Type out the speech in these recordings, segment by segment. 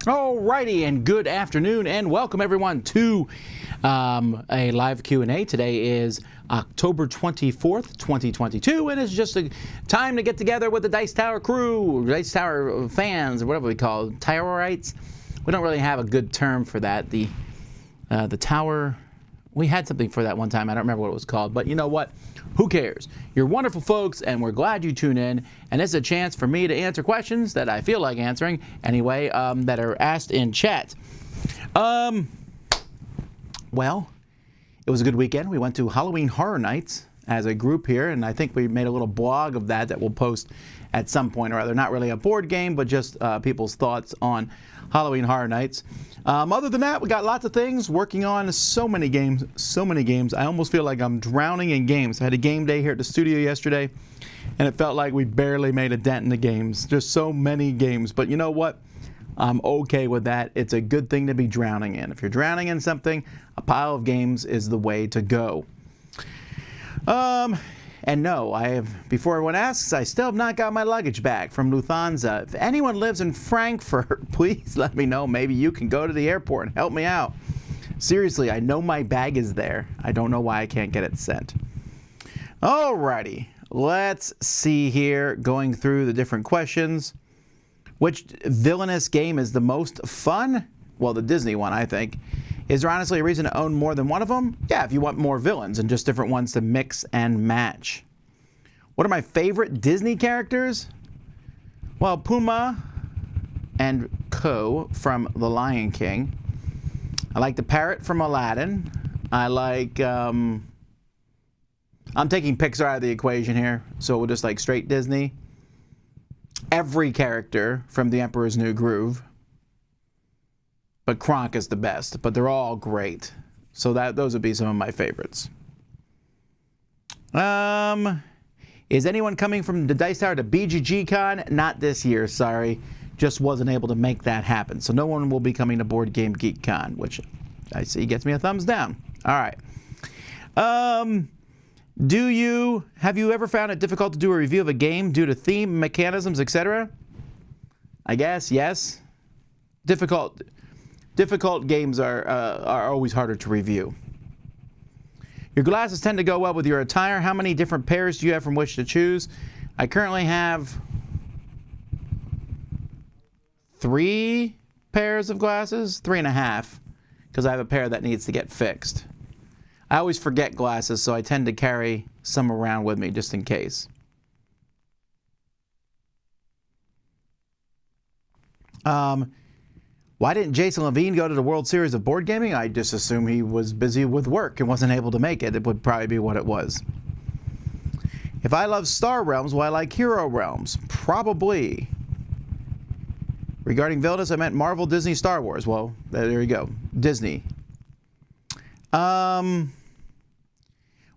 Alrighty, and good afternoon, and welcome everyone to a live Q&A. Today is October 24th, 2022, and it's just a time to get together with the Dice Tower crew, Dice Tower fans, or whatever we call it, Towerites. We don't really have a good term for that. The Tower, we had something for that one time. I don't remember what it was called, but you know what? Who cares? You're wonderful folks, and we're glad you tune in. And it's a chance for me to answer questions that I feel like answering anyway, that are asked in chat. Well, it was a good weekend. We went to Halloween Horror Nights as a group here, and I think we made a little blog of that we'll post at some point or other. Not really a board game, but just people's thoughts on Halloween Horror Nights. Other than that, we got lots of things, working on so many games. I almost feel like I'm drowning in games. I had a game day here at the studio yesterday, and it felt like we barely made a dent in the games. There's so many games, but you know what? I'm okay with that. It's a good thing to be drowning in. If you're drowning in something, a pile of games is the way to go. And no, before everyone asks, I still have not got my luggage back from Lufthansa. If anyone lives in Frankfurt, please let me know. Maybe you can go to the airport and help me out. Seriously, I know my bag is there. I don't know why I can't get it sent. Alrighty, let's see here, going through the different questions. Which villainous game is the most fun? Well, the Disney one, I think. Is there honestly a reason to own more than one of them? Yeah, if you want more villains and just different ones to mix and match. What are my favorite Disney characters? Well, Pumbaa and Co. from The Lion King. I like the parrot from Aladdin. I like, I'm taking Pixar out of the equation here, so we'll just like straight Disney. Every character from The Emperor's New Groove. But Kronk is the best, but they're all great. So those would be some of my favorites. Is anyone coming from the Dice Tower to BGG Con? Not this year, sorry. Just wasn't able to make that happen. So no one will be coming to Board Game Geek Con, which I see gets me a thumbs down. All right. Have you ever found it difficult to do a review of a game due to theme, mechanisms, etc.? I guess, yes. Difficult games are always harder to review. Your glasses tend to go well with your attire. How many different pairs do you have from which to choose? I currently have 3 pairs of glasses, 3.5, because I have a pair that needs to get fixed. I always forget glasses, so I tend to carry some around with me just in case. Why didn't Jason Levine go to the World Series of Board Gaming? I just assume he was busy with work and wasn't able to make it. It would probably be what it was. If I love Star Realms, will I like Hero Realms? Probably. Regarding villainous, I meant Marvel, Disney, Star Wars. Well, there you go. Disney.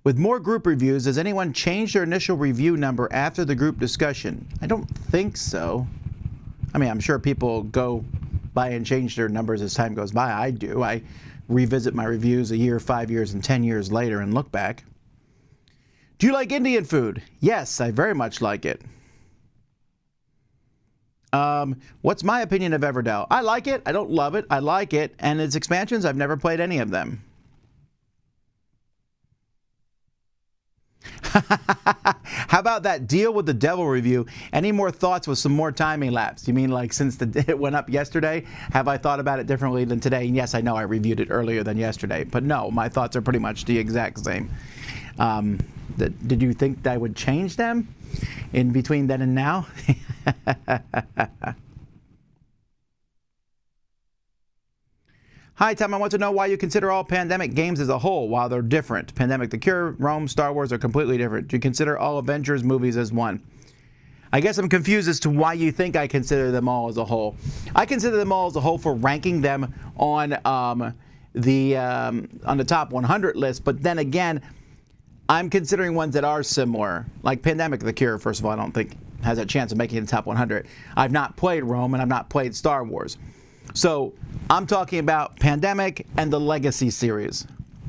With more group reviews, does anyone change their initial review number after the group discussion? I don't think so. I mean, I'm sure people go by and change their numbers as time goes by. I do. I revisit my reviews a year, 5 years, and 10 years later and look back. Do you like Indian food? Yes, I very much like it. What's my opinion of Everdell? I like it. I don't love it. I like it. And its expansions, I've never played any of them. How about that Deal with the Devil review? Any more thoughts with some more time elapsed? You mean like since it went up yesterday? Have I thought about it differently than today? And yes, I know I reviewed it earlier than yesterday, but no, my thoughts are pretty much the exact same. Did you think that I would change them in between then and now? Hi, Tom. I want to know why you consider all pandemic games as a whole while they're different. Pandemic the Cure, Rome, Star Wars are completely different. Do you consider all Avengers movies as one? I guess I'm confused as to why you think I consider them all as a whole. I consider them all as a whole for ranking them on the top 100 list, but then again, I'm considering ones that are similar. Like Pandemic the Cure, first of all, I don't think has a chance of making the top 100. I've not played Rome and I've not played Star Wars. So I'm talking about Pandemic and the Legacy series.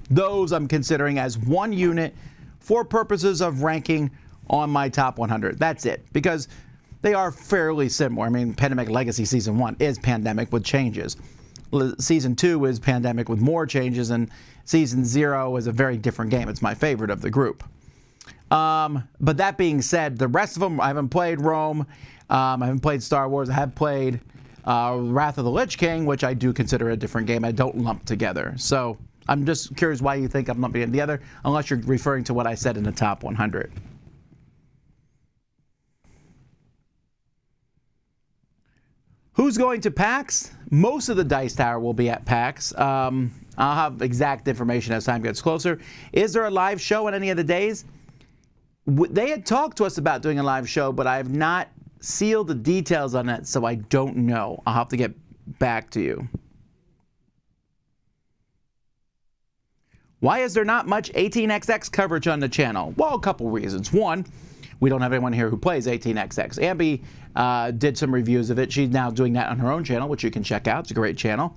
Those I'm considering as one unit for purposes of ranking on my top 100. That's it. Because they are fairly similar. I mean, Pandemic Legacy Season 1 is Pandemic with changes. Season 2 is Pandemic with more changes, and Season 0 is a very different game. It's my favorite of the group. But that being said, the rest of them, I haven't played Rome, I haven't played Star Wars, I have played Wrath of the Lich King, which I do consider a different game. I don't lump together. So I'm just curious why you think I'm lumping it together, unless you're referring to what I said in the top 100. Who's going to PAX? Most of the Dice Tower will be at PAX. I'll have exact information as time gets closer. Is there a live show on any of the days? They had talked to us about doing a live show, but I have not sealed the details on that, so I don't know. I'll have to get back to you. Why is there not much 18xx coverage on the channel? Well, a couple reasons. One, we don't have anyone here who plays 18xx. Ambi did some reviews of it. She's now doing that on her own channel, which you can check out. It's a great channel.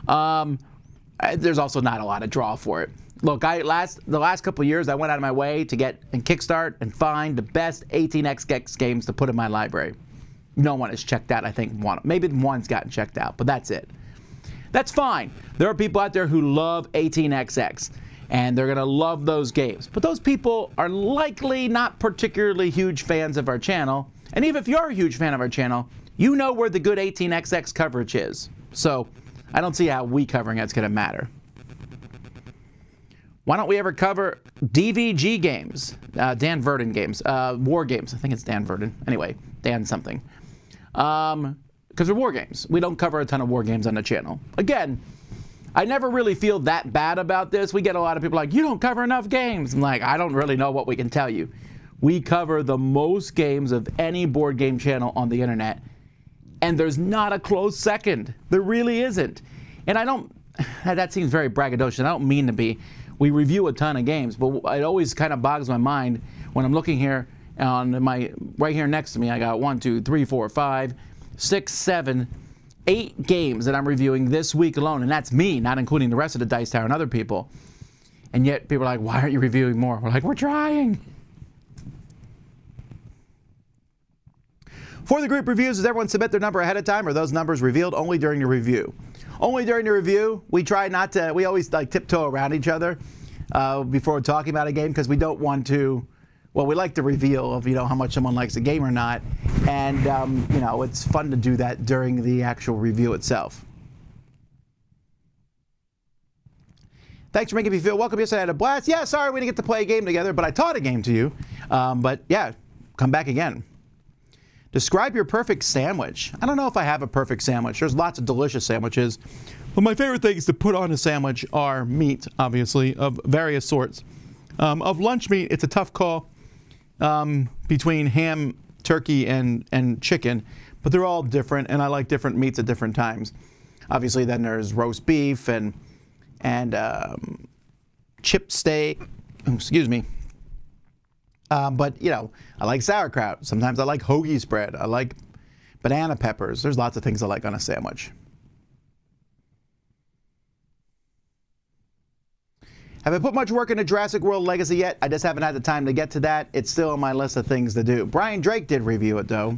There's also not a lot of draw for it. Look, the last couple of years, I went out of my way to get and kickstart and find the best 18xx games to put in my library. No one has checked out. I think maybe one's gotten checked out, but that's it. That's fine. There are people out there who love 18xx, and they're going to love those games. But those people are likely not particularly huge fans of our channel. And even if you're a huge fan of our channel, you know where the good 18xx coverage is. So I don't see how we covering it's going to matter. Why don't we ever cover DVG games? Dan Verdon games. War games. I think it's Dan Verdon. Anyway, Dan something. Because they're war games. We don't cover a ton of war games on the channel. Again, I never really feel that bad about this. We get a lot of people like, you don't cover enough games. I'm like, I don't really know what we can tell you. We cover the most games of any board game channel on the internet. And there's not a close second. There really isn't. And I don't, that seems very braggadocious. I don't mean to be. We review a ton of games, but it always kind of bogs my mind when I'm looking here on right here next to me. I got 1, 2, 3, 4, 5, 6, 7, 8 games that I'm reviewing this week alone, and that's me, not including the rest of the Dice Tower and other people. And yet people are like, why aren't you reviewing more? We're like, we're trying. For the group reviews, does everyone submit their number ahead of time, or are those numbers revealed only during the review? Only during the review. We try not to, we always like tiptoe around each other before talking about a game, because we don't want to, well, we like the reveal of, how much someone likes a game or not. And, it's fun to do that during the actual review itself. Thanks for making me feel welcome. Yesterday I had a blast. Yeah, sorry we didn't get to play a game together, but I taught a game to you. But yeah, come back again. Describe your perfect sandwich. I don't know if I have a perfect sandwich. There's lots of delicious sandwiches. But my favorite things to put on a sandwich are meat, obviously, of various sorts. Of lunch meat, it's a tough call between ham, turkey, and chicken. But they're all different, and I like different meats at different times. Obviously, then there's roast beef and chip steak. Excuse me. But, I like sauerkraut. Sometimes I like hoagie spread. I like banana peppers. There's lots of things I like on a sandwich. Have I put much work into Jurassic World Legacy yet? I just haven't had the time to get to that. It's still on my list of things to do. Brian Drake did review it, though.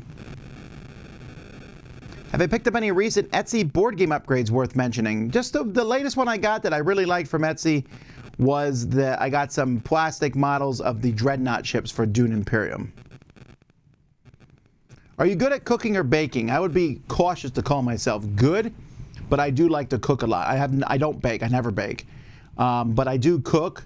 Have I picked up any recent Etsy board game upgrades worth mentioning? Just the latest one I got that I really liked from Etsy was I got some plastic models of the Dreadnought ships for Dune Imperium. Are you good at cooking or baking? I would be cautious to call myself good, but I do like to cook a lot. I don't bake. I never bake. But I do cook.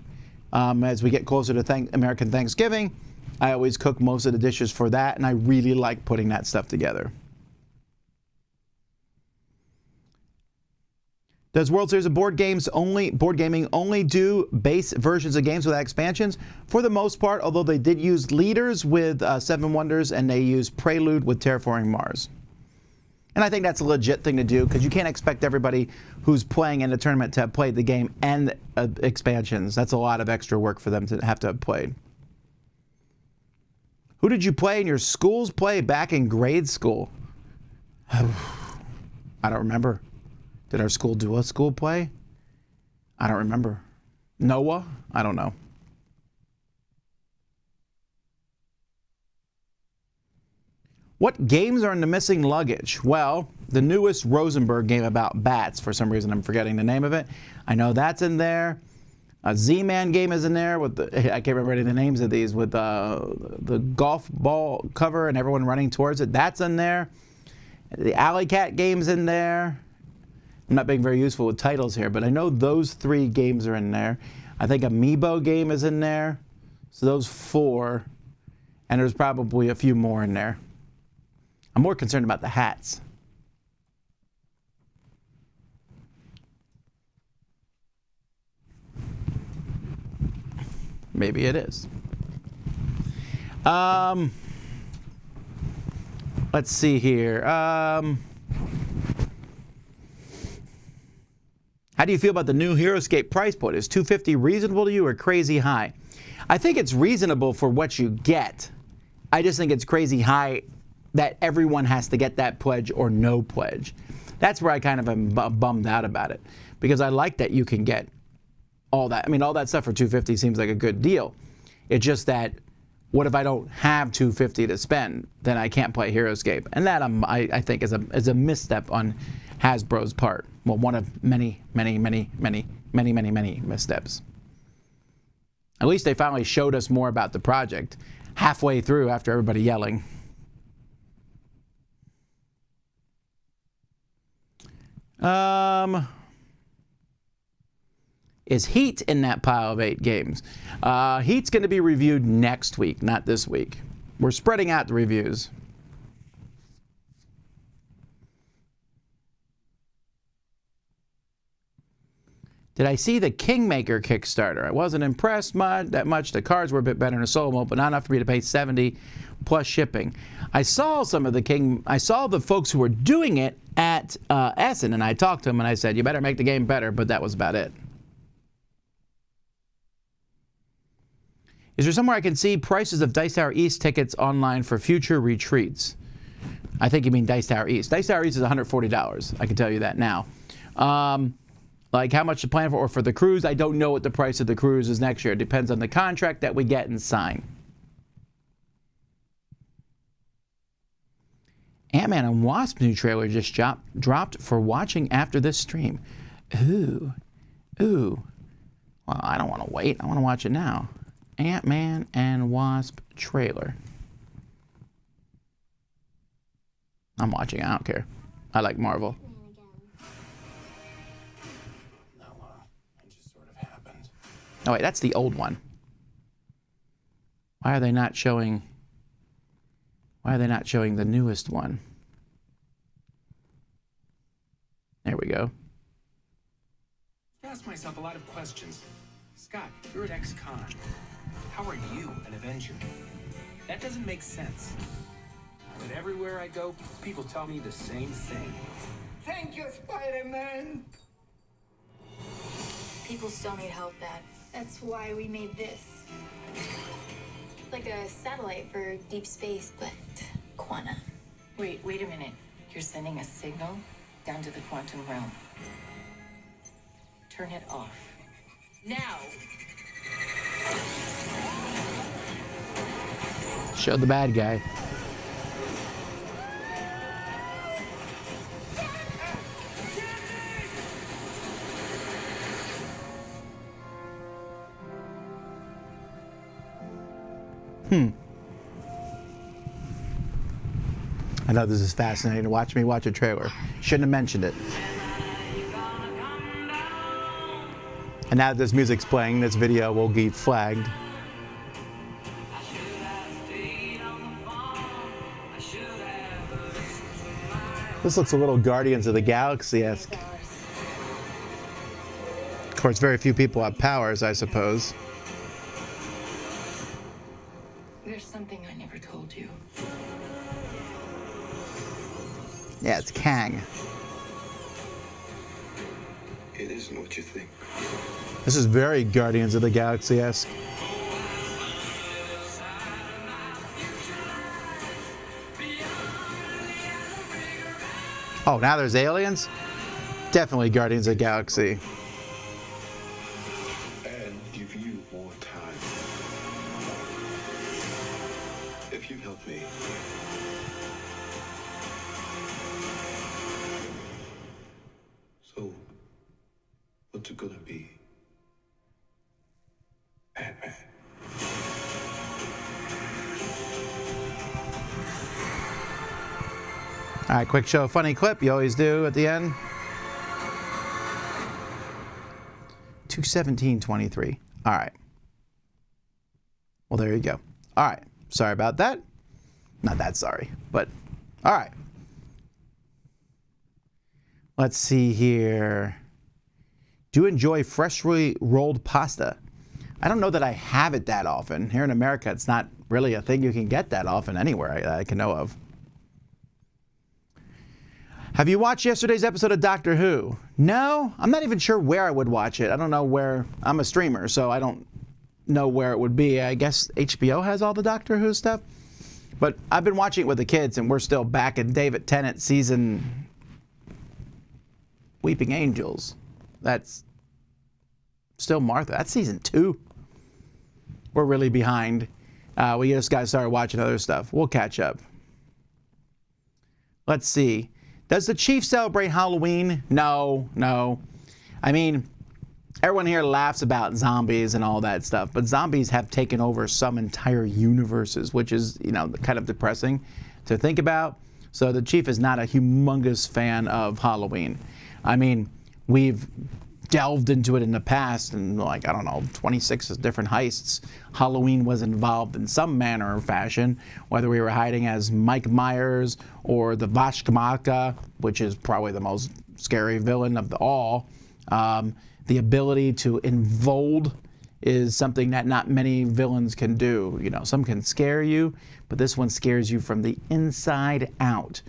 As we get closer to American Thanksgiving, I always cook most of the dishes for that, and I really like putting that stuff together. Does World Series of board gaming only do base versions of games without expansions? For the most part, although they did use leaders with Seven Wonders, and they use Prelude with Terraforming Mars. And I think that's a legit thing to do, because you can't expect everybody who's playing in a tournament to have played the game and expansions. That's a lot of extra work for them to have played. Who did you play in your school's play back in grade school? I don't remember. Did our school do a school play? I don't remember. Noah? I don't know. What games are in the missing luggage? Well, the newest Rosenberg game about bats. For some reason, I'm forgetting the name of it. I know that's in there. A Z-Man game is in there with I can't remember any of the names of these, with the golf ball cover and everyone running towards it. That's in there. The Alley Cat game's in there. I'm not being very useful with titles here, but I know those 3 games are in there. I think a Meeple game is in there. So those 4. And there's probably a few more in there. I'm more concerned about the hats. Maybe it is. Let's see here. How do you feel about the new HeroScape price point? Is $250 reasonable to you or crazy high? I think it's reasonable for what you get. I just think it's crazy high that everyone has to get that pledge or no pledge. That's where I kind of am bummed out about it, because I like that you can get all that. I mean, all that stuff for $250 seems like a good deal. It's just that, what if I don't have $250 to spend? Then I can't play HeroScape, and that I think is a misstep on Hasbro's part. Well, one of many missteps. At least they finally showed us more about the project halfway through after everybody yelling. Is Heat in that pile of 8 games? Heat's going to be reviewed next week, not this week. We're spreading out the reviews. Did I see the Kingmaker Kickstarter? I wasn't impressed that much. The cards were a bit better in a solo mode, but not enough for me to pay $70 plus shipping. I saw some of I saw the folks who were doing it at Essen, and I talked to them and I said, you better make the game better, but that was about it. Is there somewhere I can see prices of Dice Tower East tickets online for future retreats? I think you mean Dice Tower East. Dice Tower East is $140. I can tell you that now. Like how much to plan for, or for the cruise, I don't know what the price of the cruise is next year. It depends on the contract that we get and sign. Ant-Man and Wasp new trailer just dropped for watching after this stream. Ooh. Well, I don't want to wait. I want to watch it now. Ant-Man and Wasp trailer. I'm watching. I don't care. I like Marvel. Oh wait, that's the old one. Why are they not showing the newest one? There we go. I ask myself a lot of questions. Scott, you're an ex-con. How are you an Avenger? That doesn't make sense. But everywhere I go, people tell me the same thing. Thank you, Spider-Man! People still need help, Dad. That's why we made this. It's like a satellite for deep space, but quantum. Wait a minute. You're sending a signal down to the quantum realm. Turn it off. Now! Show the bad guy. I know this is fascinating to watch me watch a trailer. Shouldn't have mentioned it. And now that this music's playing, this video will be flagged. This looks a little Guardians of the Galaxy-esque. Of course, very few people have powers, I suppose. There's something I never told you. Yeah, it's Kang. It isn't what you think. This is very Guardians of the Galaxy-esque. Oh, now there's aliens? Definitely Guardians of the Galaxy. And give you more time. If you help me, not gonna be Batman. All right, quick show, funny clip. You always do at the end. 2:17:23. All right. Well, there you go. All right. Sorry about that. Not that sorry, but all right. Let's see here. Do you enjoy freshly rolled pasta? I don't know that I have it that often. Here in America, it's not really a thing you can get that often anywhere I can know of. Have you watched yesterday's episode of Doctor Who? No, I'm not even sure where I would watch it. I don't know where. I'm a streamer, so I don't know where it would be. I guess HBO has all the Doctor Who stuff. But I've been watching it with the kids, and we're still back in David Tennant season Weeping Angels. That's still Martha. That's season 2. We're really behind. We just got to start watching other stuff. We'll catch up. Let's see. Does the Chief celebrate Halloween? No. I mean, everyone here laughs about zombies and all that stuff, but zombies have taken over some entire universes, which is, kind of depressing to think about. So the Chief is not a humongous fan of Halloween. I mean, we've delved into it in the past, and 26 different heists. Halloween was involved in some manner or fashion, whether we were hiding as Mike Myers or the Vashkamaka, which is probably the most scary villain of all. The ability to enfold is something that not many villains can do. Some can scare you, but this one scares you from the inside out,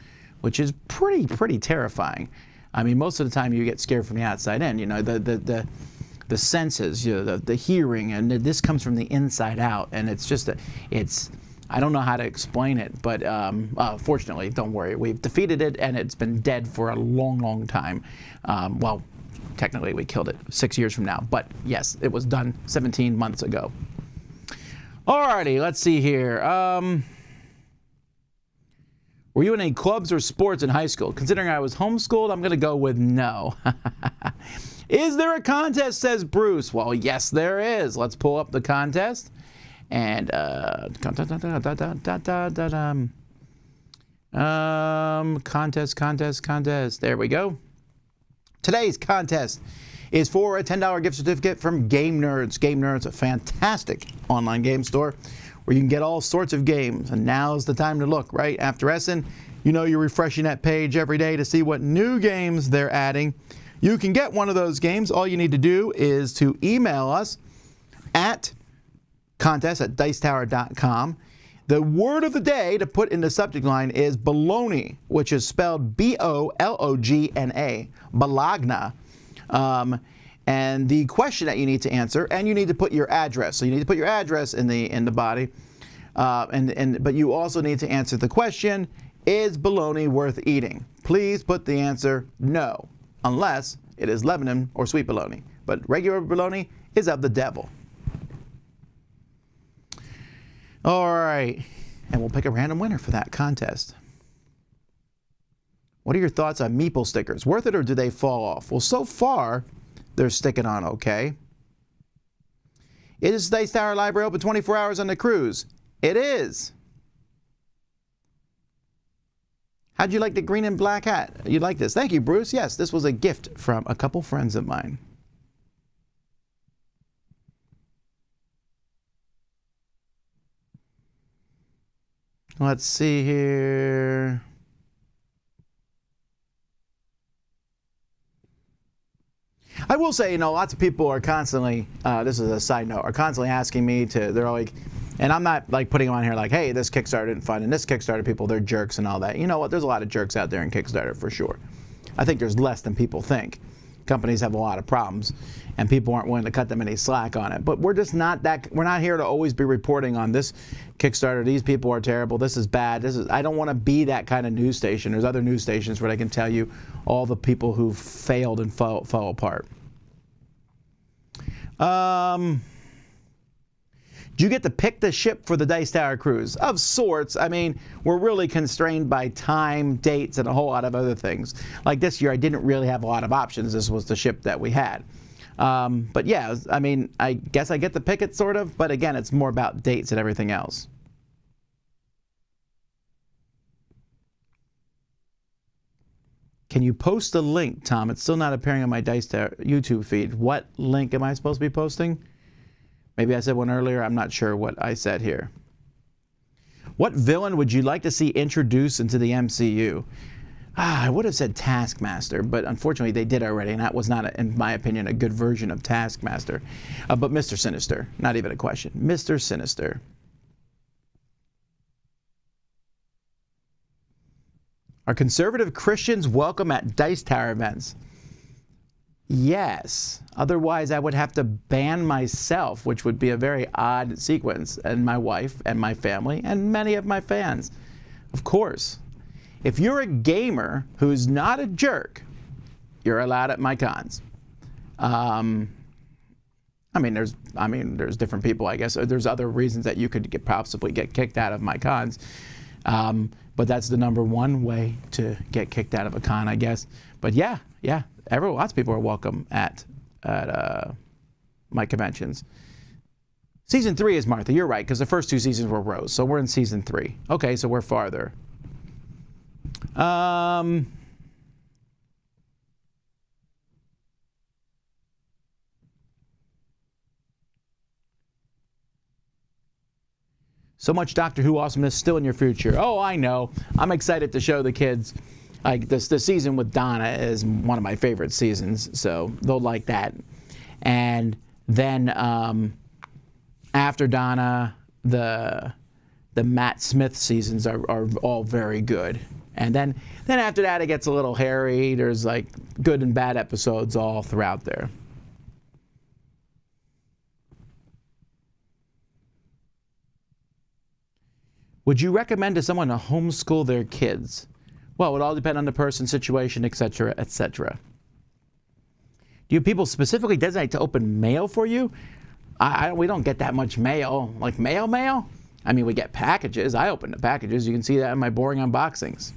which is pretty terrifying. I mean, most of the time you get scared from the outside in. The senses, the hearing, and this comes from the inside out. And it's just I don't know how to explain it, but fortunately, don't worry, we've defeated it, and it's been dead for a long time. Well, technically, we killed it 6 years from now, but yes, it was done 17 months ago. Alrighty, let's see here. Were you in any clubs or sports in high school? Considering I was homeschooled, I'm going to go with no. Is there a contest, says Bruce? Well, yes, there is. Let's pull up the contest. And contest. There we go. Today's contest is for a $10 gift certificate from Game Nerds. Game Nerds, a fantastic online game store where you can get all sorts of games. And now's the time to look, right? After Essen, you're refreshing that page every day to see what new games they're adding. You can get one of those games. All you need to do is to email us at contest@dicetower.com. The word of the day to put in the subject line is bologna, which is spelled B-O-L-O-G-N-A, bologna. And the question that you need to answer, and you need to put your address. So you need to put your address in the body, but you also need to answer the question: is bologna worth eating? Please put the answer no, unless it is Lebanon or sweet bologna. But regular bologna is of the devil. All right, and we'll pick a random winner for that contest. What are your thoughts on Meeple stickers? Worth it, or do they fall off? Well, so far, they're sticking on okay. Is Dice Tower Library open 24 hours on the cruise? It is. How'd you like the green and black hat? You like this? Thank you, Bruce. Yes, this was a gift from a couple friends of mine. Let's see here. I will say, lots of people are constantly, this is a side note, are constantly asking me they're like, and I'm not like putting them on here like, hey, this Kickstarter didn't fund, and this Kickstarter people, they're jerks and all that. You know what? There's a lot of jerks out there in Kickstarter for sure. I think there's less than people think. Companies have a lot of problems, and people aren't willing to cut them any slack on it. But we're just not we're not here to always be reporting on this Kickstarter. These people are terrible. This is bad. I don't want to be that kind of news station. There's other news stations where they can tell you all the people who failed and fell apart. Do you get to pick the ship for the Dice Tower cruise? Of sorts. I mean, we're really constrained by time, dates, and a whole lot of other things. Like this year, I didn't really have a lot of options. This was the ship that we had. But yeah, I mean, I guess I get the picket sort of, but again, it's more about dates and everything else. Can you post a link, Tom? It's still not appearing on my Dice Tower YouTube feed. What link am I supposed to be posting? Maybe I said one earlier. I'm not sure what I said here. What villain would you like to see introduced into the MCU? I would have said Taskmaster, but unfortunately they did already, and that was not, in my opinion, a good version of Taskmaster. But Mr. Sinister, not even a question. Mr. Sinister. Are conservative Christians welcome at Dice Tower events? Yes. Otherwise, I would have to ban myself, which would be a very odd sequence, and my wife and my family and many of my fans. Of course. If you're a gamer who's not a jerk, you're allowed at my cons. I mean, there's different people, I guess. There's other reasons that you could possibly get kicked out of my cons. But that's the number one way to get kicked out of a con, I guess. But yeah, lots of people are welcome at my conventions. Season 3 is Martha. You're right, because the first 2 seasons were Rose, so we're in season 3. Okay, so we're farther. So much Doctor Who awesomeness still in your future. Oh, I know. I'm excited to show the kids. Like the season with Donna is one of my favorite seasons, so they'll like that. And then after Donna, the Matt Smith seasons are all very good. And then after that, it gets a little hairy. There's like good and bad episodes all throughout there. Would you recommend to someone to homeschool their kids? Well, it would all depend on the person, situation, etc., etc. Do you people specifically designate to open mail for you? We don't get that much mail. Like mail? I mean, we get packages. I open the packages. You can see that in my boring unboxings.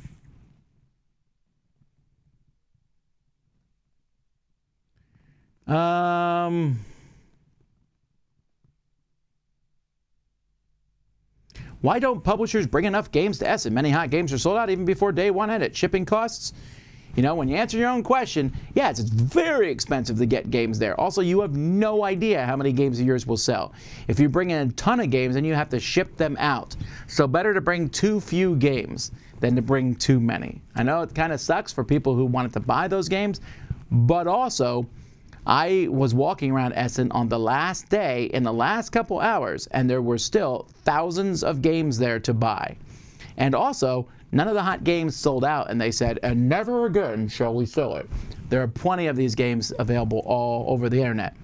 Why don't publishers bring enough games to Essen? Many hot games are sold out even before day one edit. Shipping costs? You know, when you answer your own question, yes, it's very expensive to get games there. Also, you have no idea how many games of yours will sell. If you bring in a ton of games, then you have to ship them out. So better to bring too few games than to bring too many. I know it kind of sucks for people who wanted to buy those games, but also, I was walking around Essen on the last day in the last couple hours, and there were still thousands of games there to buy. And also, none of the hot games sold out, and they said, and never again shall we sell it. There are plenty of these games available all over the internet.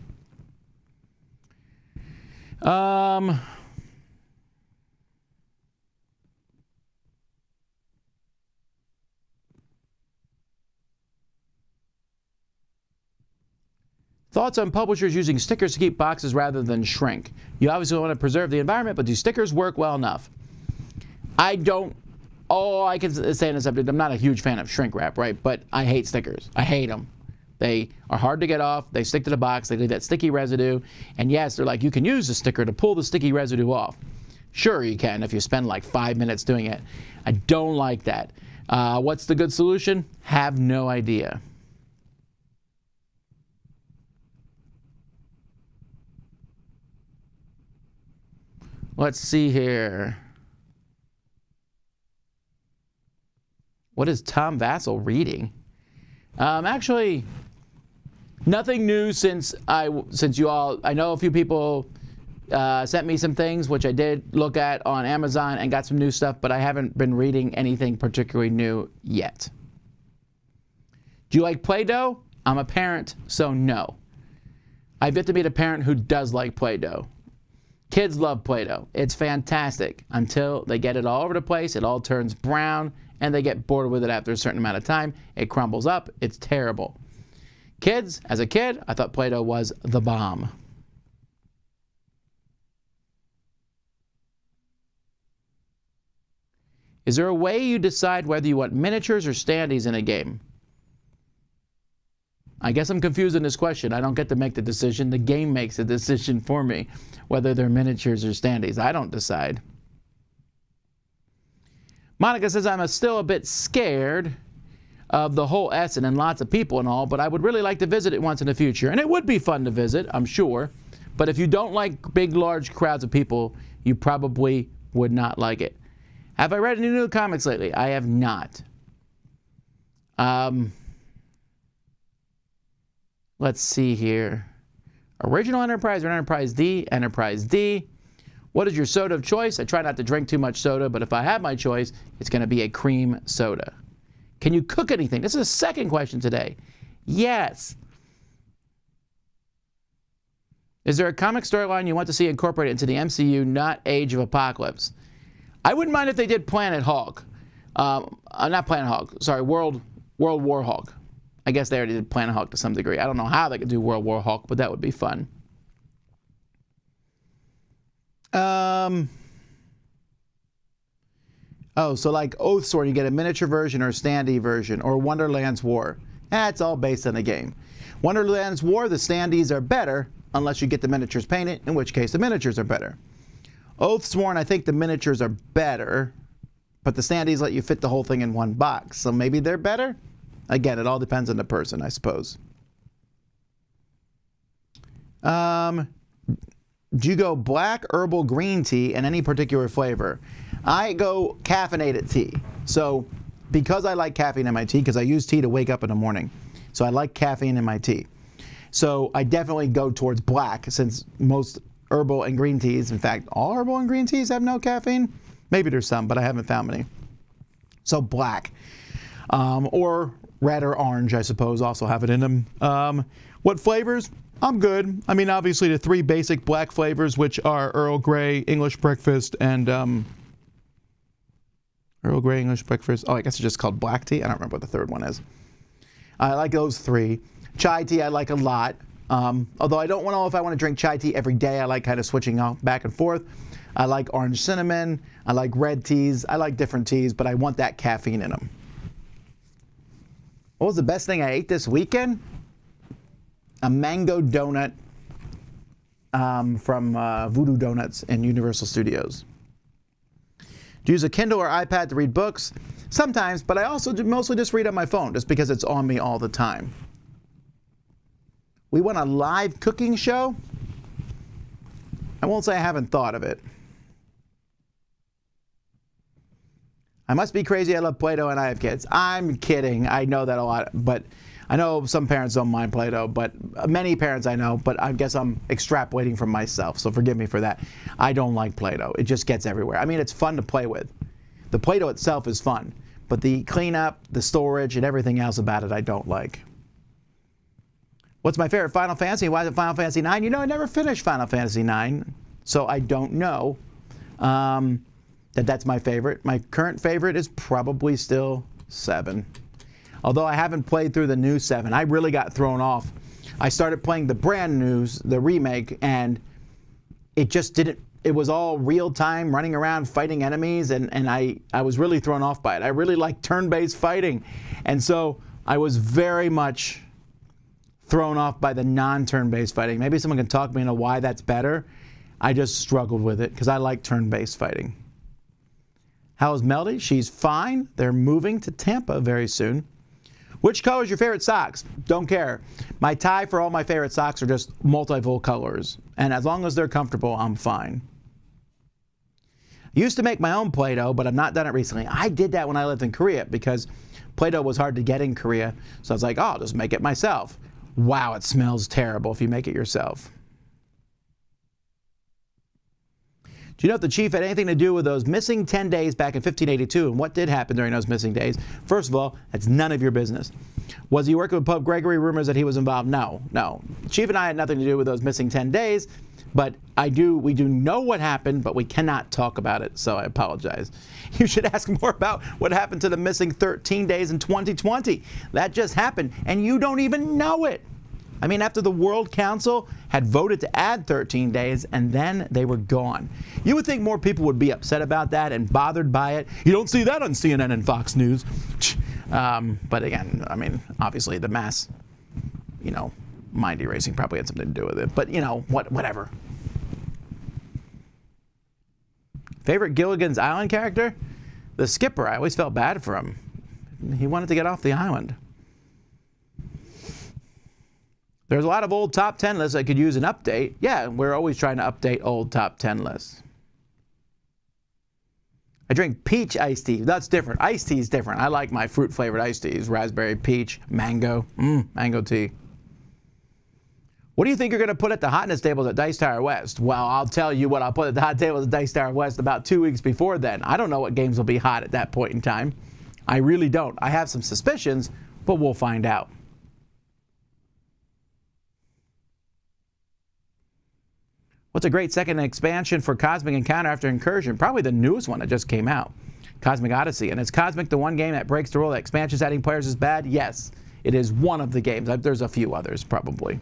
Thoughts on publishers using stickers to keep boxes rather than shrink? You obviously want to preserve the environment, but do stickers work well enough? I don't. All I can say on the subject, I'm not a huge fan of shrink wrap, right? But I hate stickers. I hate them. They are hard to get off. They stick to the box. They leave that sticky residue. And yes, they're like, you can use the sticker to pull the sticky residue off. Sure, you can if you spend like 5 minutes doing it. I don't like that. What's the good solution? Have no idea. Let's see here. What is Tom Vasel reading? Actually, nothing new since you all. I know a few people sent me some things, which I did look at on Amazon and got some new stuff, but I haven't been reading anything particularly new yet. Do you like Play-Doh? I'm a parent, so no. I've yet to meet a parent who does like Play-Doh. Kids love Play-Doh. It's fantastic until they get it all over the place. It all turns brown, and they get bored with it after a certain amount of time. It crumbles up. It's terrible. Kids, as a kid, I thought Play-Doh was the bomb. Is there a way you decide whether you want miniatures or standees in a game? I guess I'm confused in this question. I don't get to make the decision. The game makes the decision for me, whether they're miniatures or standees. I don't decide. Monica says, I'm still a bit scared of the whole Essen and lots of people and all, but I would really like to visit it once in the future. And it would be fun to visit, I'm sure. But if you don't like big, large crowds of people, you probably would not like it. Have I read any new comics lately? I have not. Let's see here. Original Enterprise or Enterprise D? Enterprise D. What is your soda of choice? I try not to drink too much soda, but if I have my choice, it's going to be a cream soda. Can you cook anything? This is the second question today. Yes. Is there a comic storyline you want to see incorporated into the MCU, not Age of Apocalypse? I wouldn't mind if they did Planet Hulk. Not Planet Hulk. Sorry, World War Hulk. I guess they already did Planet Hulk to some degree. I don't know how they could do World War Hulk, but that would be fun. Oh, so like Oathsworn, you get a miniature version or a standee version, or Wonderland's War. It's all based on the game. Wonderland's War, the standees are better, unless you get the miniatures painted, in which case the miniatures are better. Oathsworn, I think the miniatures are better, but the standees let you fit the whole thing in one box, so maybe they're better? Again, it all depends on the person, I suppose. Do you go black, herbal, green tea, and any particular flavor? I go caffeinated tea. So because I like caffeine in my tea, because I use tea to wake up in the morning, so I like caffeine in my tea. So I definitely go towards black, since most herbal and green teas, in fact, all herbal and green teas have no caffeine. Maybe there's some, but I haven't found many. So black. Or red or orange, I suppose, also have it in them. What flavors? I'm good. I mean, obviously the three basic black flavors, which are Earl Grey, English breakfast, and Earl Grey, English breakfast. Oh, I guess it's just called black tea. I don't remember what the third one is. I like those three. Chai tea I like a lot. Although I don't know if I want to drink chai tea every day. I like kind of switching off back and forth. I like orange cinnamon. I like red teas. I like different teas, but I want that caffeine in them. What was the best thing I ate this weekend? A mango donut from Voodoo Donuts in Universal Studios. Do you use a Kindle or iPad to read books? Sometimes, but I also mostly just read on my phone, just because it's on me all the time. We want a live cooking show? I won't say I haven't thought of it. I must be crazy. I love Play-Doh and I have kids. I'm kidding. I know that a lot, but I know some parents don't mind Play-Doh, but many parents I know, but I guess I'm extrapolating from myself, so forgive me for that. I don't like Play-Doh. It just gets everywhere. I mean, it's fun to play with. The Play-Doh itself is fun, but the cleanup, the storage, and everything else about it I don't like. What's my favorite Final Fantasy? Why is it Final Fantasy 9? You know, I never finished Final Fantasy 9, so I don't know that's my favorite. My current favorite is probably still 7. Although I haven't played through the new 7. I really got thrown off. I started playing the brand new, the remake, and it just didn't, it was all real time, running around fighting enemies, and I was really thrown off by it. I really like turn-based fighting. And so I was very much thrown off by the non-turn-based fighting. Maybe someone can talk me into why that's better. I just struggled with it because I like turn-based fighting. How's Melody? She's fine. They're moving to Tampa very soon. Which color is your favorite socks? Don't care. My tie for all my favorite socks are just multiple colors. And as long as they're comfortable, I'm fine. I used to make my own Play-Doh, but I've not done it recently. I did that when I lived in Korea because Play-Doh was hard to get in Korea. So I was like, oh, I'll just make it myself. Wow, it smells terrible if you make it yourself. Do you know if the chief had anything to do with those missing 10 days back in 1582 and what did happen during those missing days? First of all, that's none of your business. Was he working with Pope Gregory? Rumors that he was involved? No. Chief and I had nothing to do with those missing 10 days, but we do know what happened, but we cannot talk about it, so I apologize. You should ask more about what happened to the missing 13 days in 2020. That just happened, and you don't even know it. I mean, after the World Council had voted to add 13 days, and then they were gone. You would think more people would be upset about that and bothered by it. You don't see that on CNN and Fox News. But again, I mean, obviously the mass you know, mind erasing probably had something to do with it. But, you know, whatever. Favorite Gilligan's Island character? The skipper. I always felt bad for him. He wanted to get off the island. There's a lot of old top 10 lists that could use an update. Yeah, we're always trying to update old top 10 lists. I drink peach iced tea. That's different. Iced tea is different. I like my fruit-flavored iced teas. Raspberry, peach, mango. Mango tea. What do you think you're going to put at the hotness tables at Dice Tower West? Well, I'll tell you what I'll put at the hot tables at Dice Tower West about 2 weeks before then. I don't know what games will be hot at that point in time. I really don't. I have some suspicions, but we'll find out. What's a great second expansion for Cosmic Encounter after Incursion? Probably the newest one that just came out, Cosmic Odyssey. And is Cosmic the one game that breaks the rule that expansions adding players is bad? Yes, it is one of the games. There's a few others, probably.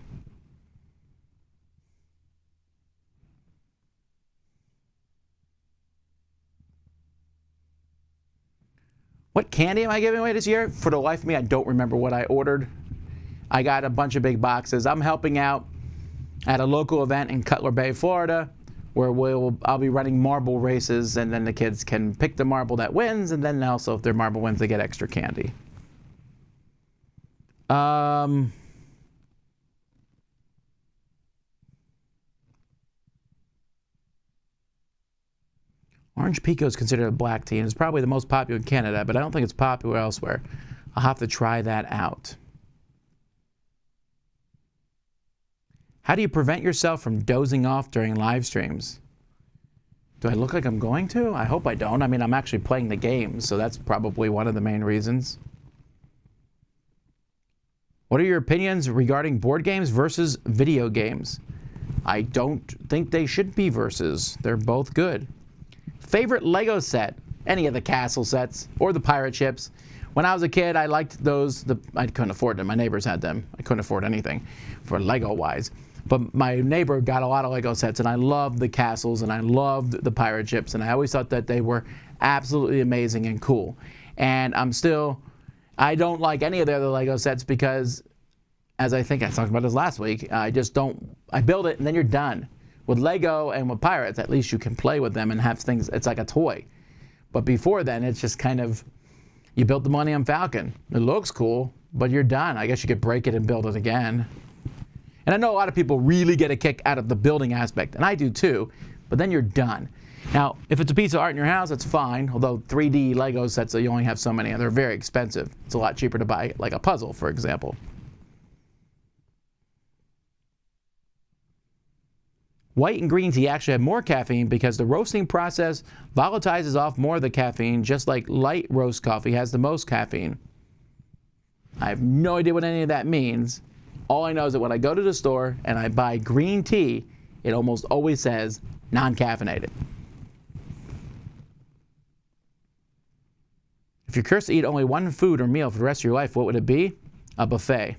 What candy am I giving away this year? For the life of me, I don't remember what I ordered. I got a bunch of big boxes. I'm helping out at a local event in Cutler Bay, Florida, where I'll be running marble races, and then the kids can pick the marble that wins, and then also if their marble wins, they get extra candy. Orange Pico is considered a black tea, and it's probably the most popular in Canada, but I don't think it's popular elsewhere. I'll have to try that out. How do you prevent yourself from dozing off during live streams? Do I look like I'm going to? I hope I don't. I mean, I'm actually playing the game, so that's probably one of the main reasons. What are your opinions regarding board games versus video games? I don't think they should be versus. They're both good. Favorite Lego set? Any of the castle sets or the pirate ships. When I was a kid, I liked those. I couldn't afford them. My neighbors had them. I couldn't afford anything for Lego-wise. But my neighbor got a lot of Lego sets, and I loved the castles, and I loved the pirate ships, and I always thought that they were absolutely amazing and cool. And I don't like any of the other Lego sets because, as I think I talked about this last week, I build it and then you're done. With Lego and with pirates, at least you can play with them and have things, it's like a toy. But before then, it's just kind of, you built the Millennium Falcon. It looks cool, but you're done. I guess you could break it and build it again. And I know a lot of people really get a kick out of the building aspect, and I do too, but then you're done. Now, if it's a piece of art in your house, that's fine, although 3D Lego sets, you only have so many, and they're very expensive. It's a lot cheaper to buy, like a puzzle, for example. White and green tea actually have more caffeine because the roasting process volatilizes off more of the caffeine, just like light roast coffee has the most caffeine. I have no idea what any of that means. All I know is that when I go to the store and I buy green tea, it almost always says non-caffeinated. If you're cursed to eat only one food or meal for the rest of your life, what would it be? A buffet.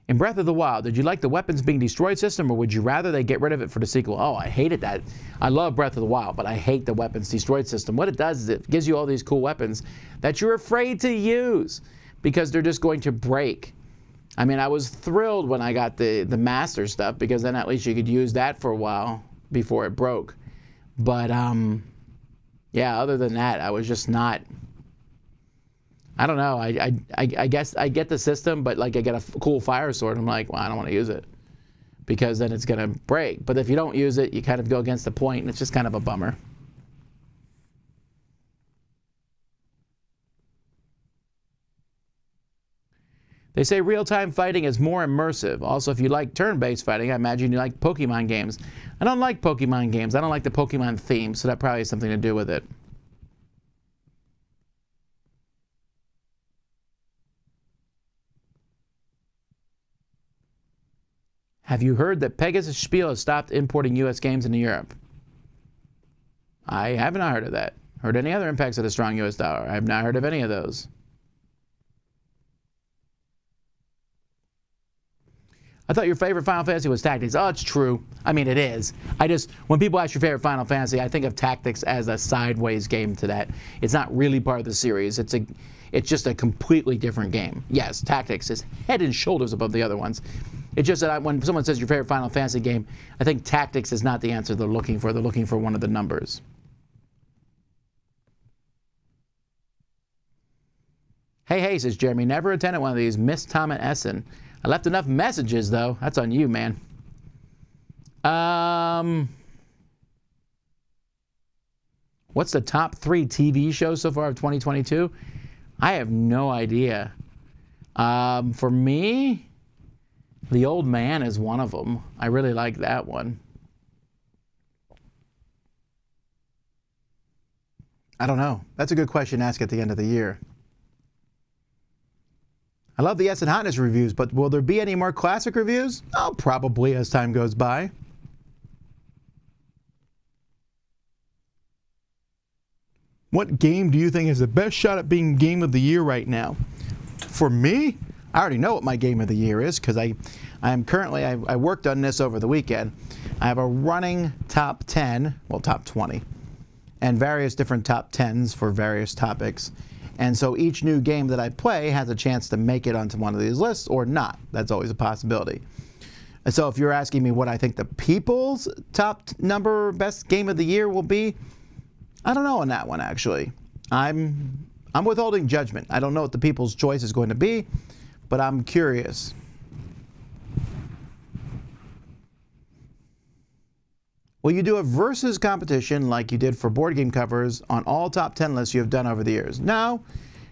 In Breath of the Wild, did you like the weapons being destroyed system, or would you rather they get rid of it for the sequel? Oh, I hated that. I love Breath of the Wild, but I hate the weapons destroyed system. What it does is it gives you all these cool weapons that you're afraid to use because they're just going to break. I mean, I was thrilled when I got the master stuff because then at least you could use that for a while before it broke. But, yeah, other than that, I was just not... I don't know. I guess I get the system, but like I get a cool fire sword. I'm like, well, I don't want to use it because then it's going to break. But if you don't use it, you kind of go against the point, and it's just kind of a bummer. They say real-time fighting is more immersive. Also, if you like turn-based fighting, I imagine you like Pokemon games. I don't like Pokemon games. I don't like the Pokemon theme, so that probably has something to do with it. Have you heard that Pegasus Spiel has stopped importing U.S. games into Europe? I have not heard of that. Heard any other impacts of the strong U.S. dollar? I have not heard of any of those. I thought your favorite Final Fantasy was Tactics. Oh, it's true. I mean, it is. When people ask your favorite Final Fantasy, I think of Tactics as a sideways game to that. It's not really part of the series. It's just a completely different game. Yes, Tactics is head and shoulders above the other ones. It's just that when someone says your favorite Final Fantasy game, I think Tactics is not the answer they're looking for. They're looking for one of the numbers. Hey, says Jeremy, never attended one of these. Miss Tom and Essen. I left enough messages, though. That's on you, man. What's the top 3 TV shows so far of 2022? I have no idea. For me, The Old Man is one of them. I really like that one. I don't know. That's a good question to ask at the end of the year. I love the Essen Hotness reviews, but will there be any more classic reviews? Oh, probably as time goes by. What game do you think is the best shot at being Game of the Year right now? For me, I already know what my Game of the Year is because I worked on this over the weekend. I have a running top 10, well, top 20, and various different top 10s for various topics. And so each new game that I play has a chance to make it onto one of these lists or not. That's always a possibility. And so if you're asking me what I think the people's top number best game of the year will be, I don't know on that one, actually. I'm withholding judgment. I don't know what the people's choice is going to be, but I'm curious. Will you do a versus competition like you did for board game covers on all top 10 lists you have done over the years? No,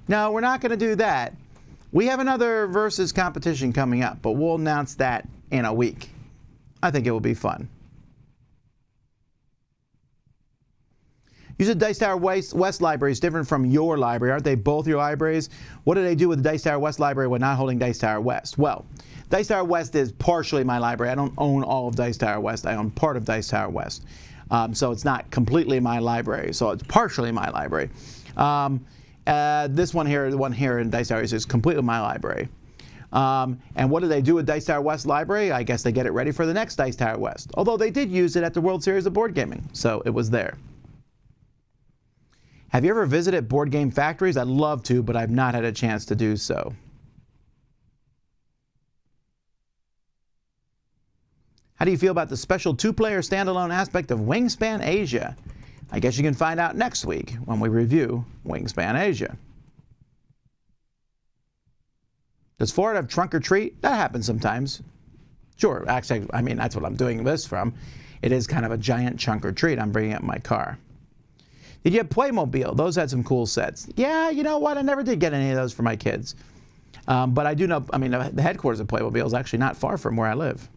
we're not going to do that. We have another versus competition coming up, but we'll announce that in a week. I think it will be fun. You said Dice Tower West library is different from your library. Aren't they both your libraries? What do they do with the Dice Tower West library when not holding Dice Tower West? Well, Dice Tower West is partially my library. I don't own all of Dice Tower West. I own part of Dice Tower West. So it's not completely my library. So it's partially my library. This one here, the one here in Dice Tower is completely my library. And what do they do with Dice Tower West library? I guess they get it ready for the next Dice Tower West. Although they did use it at the World Series of Board Gaming. So it was there. Have you ever visited board game factories? I'd love to, but I've not had a chance to do so. How do you feel about the special 2-player standalone aspect of Wingspan Asia? I guess you can find out next week when we review Wingspan Asia. Does Florida have trunk or treat? That happens sometimes. Sure, actually, I mean, that's what I'm doing this from. It is kind of a giant trunk or treat. I'm bringing up in my car. Did you have Playmobil? Those had some cool sets. Yeah, you know what? I never did get any of those for my kids. But I do know, I mean, the headquarters of Playmobil is actually not far from where I live.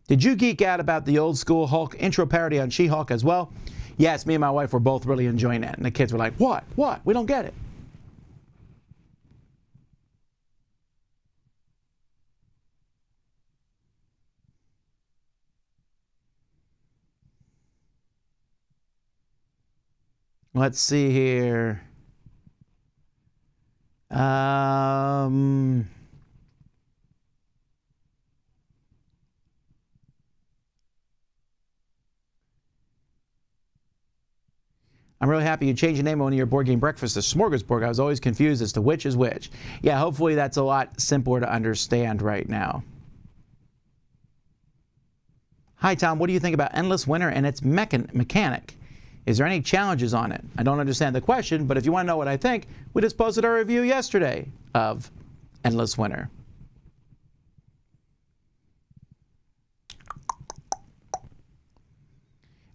Did you geek out about the old school Hulk intro parody on She-Hulk as well? Yes, me and my wife were both really enjoying that. And the kids were like, what? We don't get it. Let's see here. I'm really happy you changed the name of one of your board game breakfasts to Smorgasbord. I was always confused as to which is which. Yeah, hopefully that's a lot simpler to understand right now. Hi, Tom. What do you think about Endless Winter and its mechanic? Is there any challenges on it? I don't understand the question, but if you want to know what I think, we just posted our review yesterday of Endless Winter.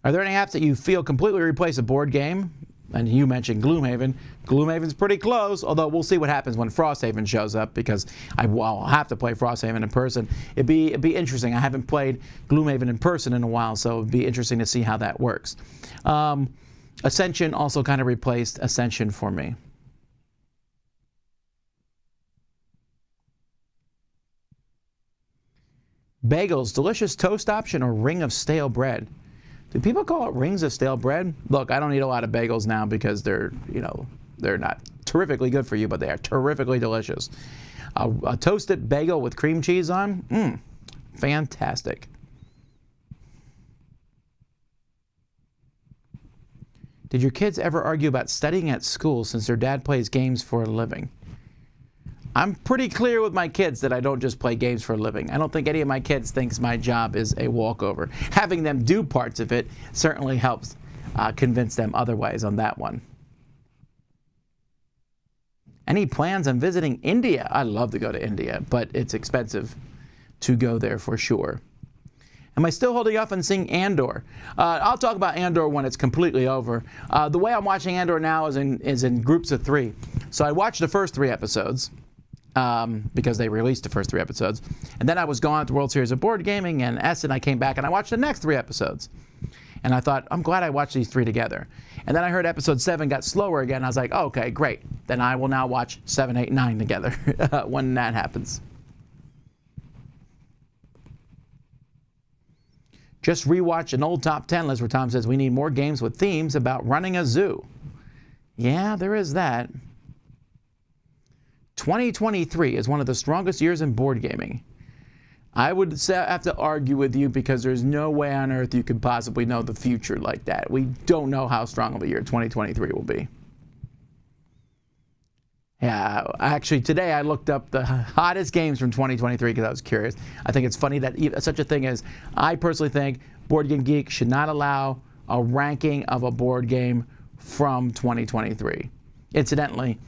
Are there any apps that you feel completely replace a board game? And you mentioned Gloomhaven. Gloomhaven's pretty close, although we'll see what happens when Frosthaven shows up, because I'll have to play Frosthaven in person. It'd be interesting. I haven't played Gloomhaven in person in a while, so it'd be interesting to see how that works. Ascension also kind of replaced Ascension for me. Bagels, delicious toast option or ring of stale bread? Do people call it rings of stale bread? Look, I don't eat a lot of bagels now because they're not terrifically good for you, but they are terrifically delicious. A toasted bagel with cream cheese on. Fantastic. Did your kids ever argue about studying at school since their dad plays games for a living? I'm pretty clear with my kids that I don't just play games for a living. I don't think any of my kids thinks my job is a walkover. Having them do parts of it certainly helps convince them otherwise on that one. Any plans on visiting India? I'd love to go to India, but it's expensive to go there for sure. Am I still holding off on seeing Andor? I'll talk about Andor when it's completely over. The way I'm watching Andor now is in groups of 3. So I watched the first 3 episodes because they released the first 3 episodes. And then I was gone at the World Series of Board Gaming and I came back and I watched the next 3 episodes. And I thought, I'm glad I watched these 3 together. And then I heard episode 7 got slower again. I was like, oh, okay, great. Then I will now watch 7, 8, 9 together when that happens. Just rewatch an old top 10 list where Tom says we need more games with themes about running a zoo. Yeah, there is that. 2023 is one of the strongest years in board gaming. I would have to argue with you because there's no way on earth you could possibly know the future like that. We don't know how strong of a year 2023 will be. Yeah, actually today I looked up the hottest games from 2023 because I was curious. I think it's funny that such a thing as, I personally think Board Game Geek should not allow a ranking of a board game from 2023. Incidentally,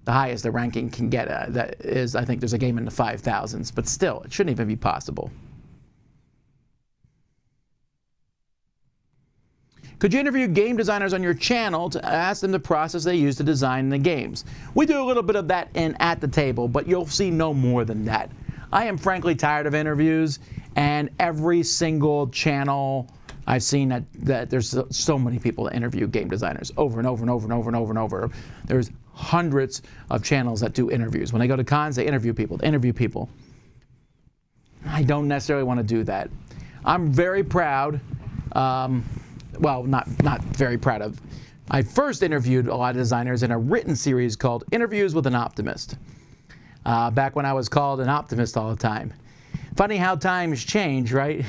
the highest the ranking can get that is, I think there's a game in the 5,000s, but still, it shouldn't even be possible. Could you interview game designers on your channel to ask them the process they use to design the games? We do a little bit of that at the table, but you'll see no more than that. I am frankly tired of interviews, and every single channel I've seen that there's so many people that interview game designers over and over and over and over and over and over. There's hundreds of channels that do interviews. When they go to cons, they interview people. I don't necessarily want to do that. I'm very proud. Well, not very proud of. I first interviewed a lot of designers in a written series called Interviews with an Optimist. Back when I was called an optimist all the time. Funny how times change, right?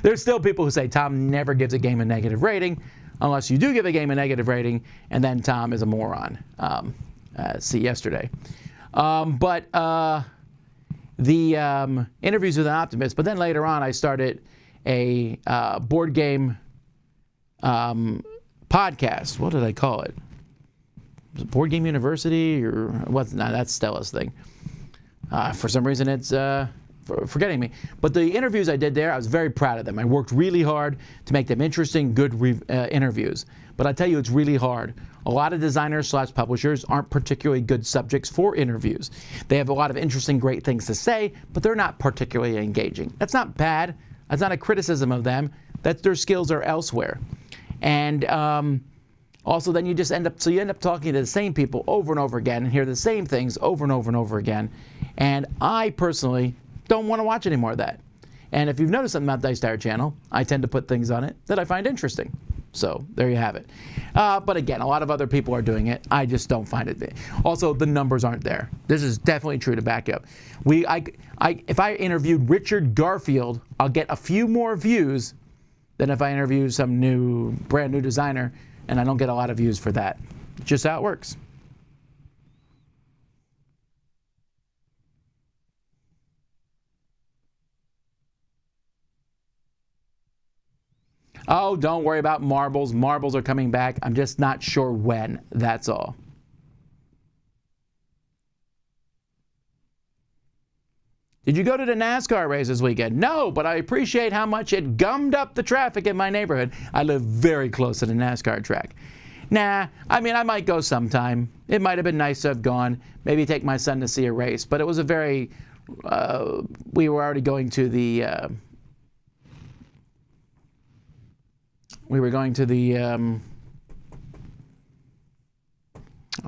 There's still people who say Tom never gives a game a negative rating, unless you do give a game a negative rating, and then Tom is a moron. See yesterday. The Interviews with an Optimist, but then later on I started a board game podcast. What did I call it? Was it Board Game University or what's? No, that's Stella's thing. For some reason, it's forgetting me. But the interviews I did there, I was very proud of them. I worked really hard to make them interesting, good interviews. But I tell you, it's really hard. A lot of designers / publishers aren't particularly good subjects for interviews. They have a lot of interesting, great things to say, but they're not particularly engaging. That's not bad. That's not a criticism of them. That their skills are elsewhere. And also then you just end up talking to the same people over and over again and hear the same things over and over and over again. And I personally don't want to watch any more of that. And if you've noticed something about Dice Tower channel, I tend to put things on it that I find interesting. So there you have it. But again, a lot of other people are doing it. I just don't find it. Also, the numbers aren't there. This is definitely true to back up. If I interviewed Richard Garfield, I'll get a few more views than if I interview some brand new designer, and I don't get a lot of views for that. Just how it works. Oh, don't worry about marbles. Marbles are coming back. I'm just not sure when. That's all. Did you go to the NASCAR race this weekend? No, but I appreciate how much it gummed up the traffic in my neighborhood. I live very close to the NASCAR track. Nah, I mean, I might go sometime. It might have been nice to have gone. Maybe take my son to see a race. But it was a very... we were already going to the...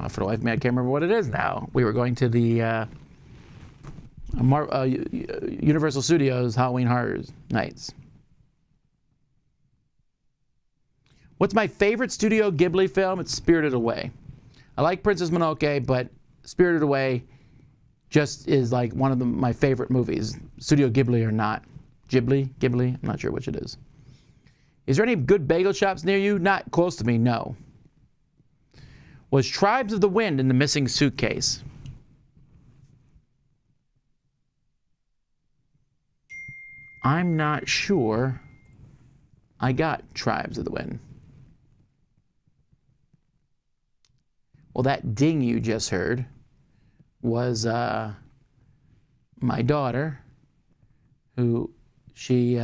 for the life of me, I can't remember what it is now. We were going to the Universal Studios Halloween Horror Nights. What's my favorite Studio Ghibli film? It's Spirited Away. I like Princess Mononoke, but Spirited Away just is like one of my favorite movies. Studio Ghibli or not. Ghibli? I'm not sure which it is. Is there any good bagel shops near you? Not close to me, no. Was Tribes of the Wind in the missing suitcase? I'm not sure I got Tribes of the Wind. Well, that ding you just heard was my daughter, who she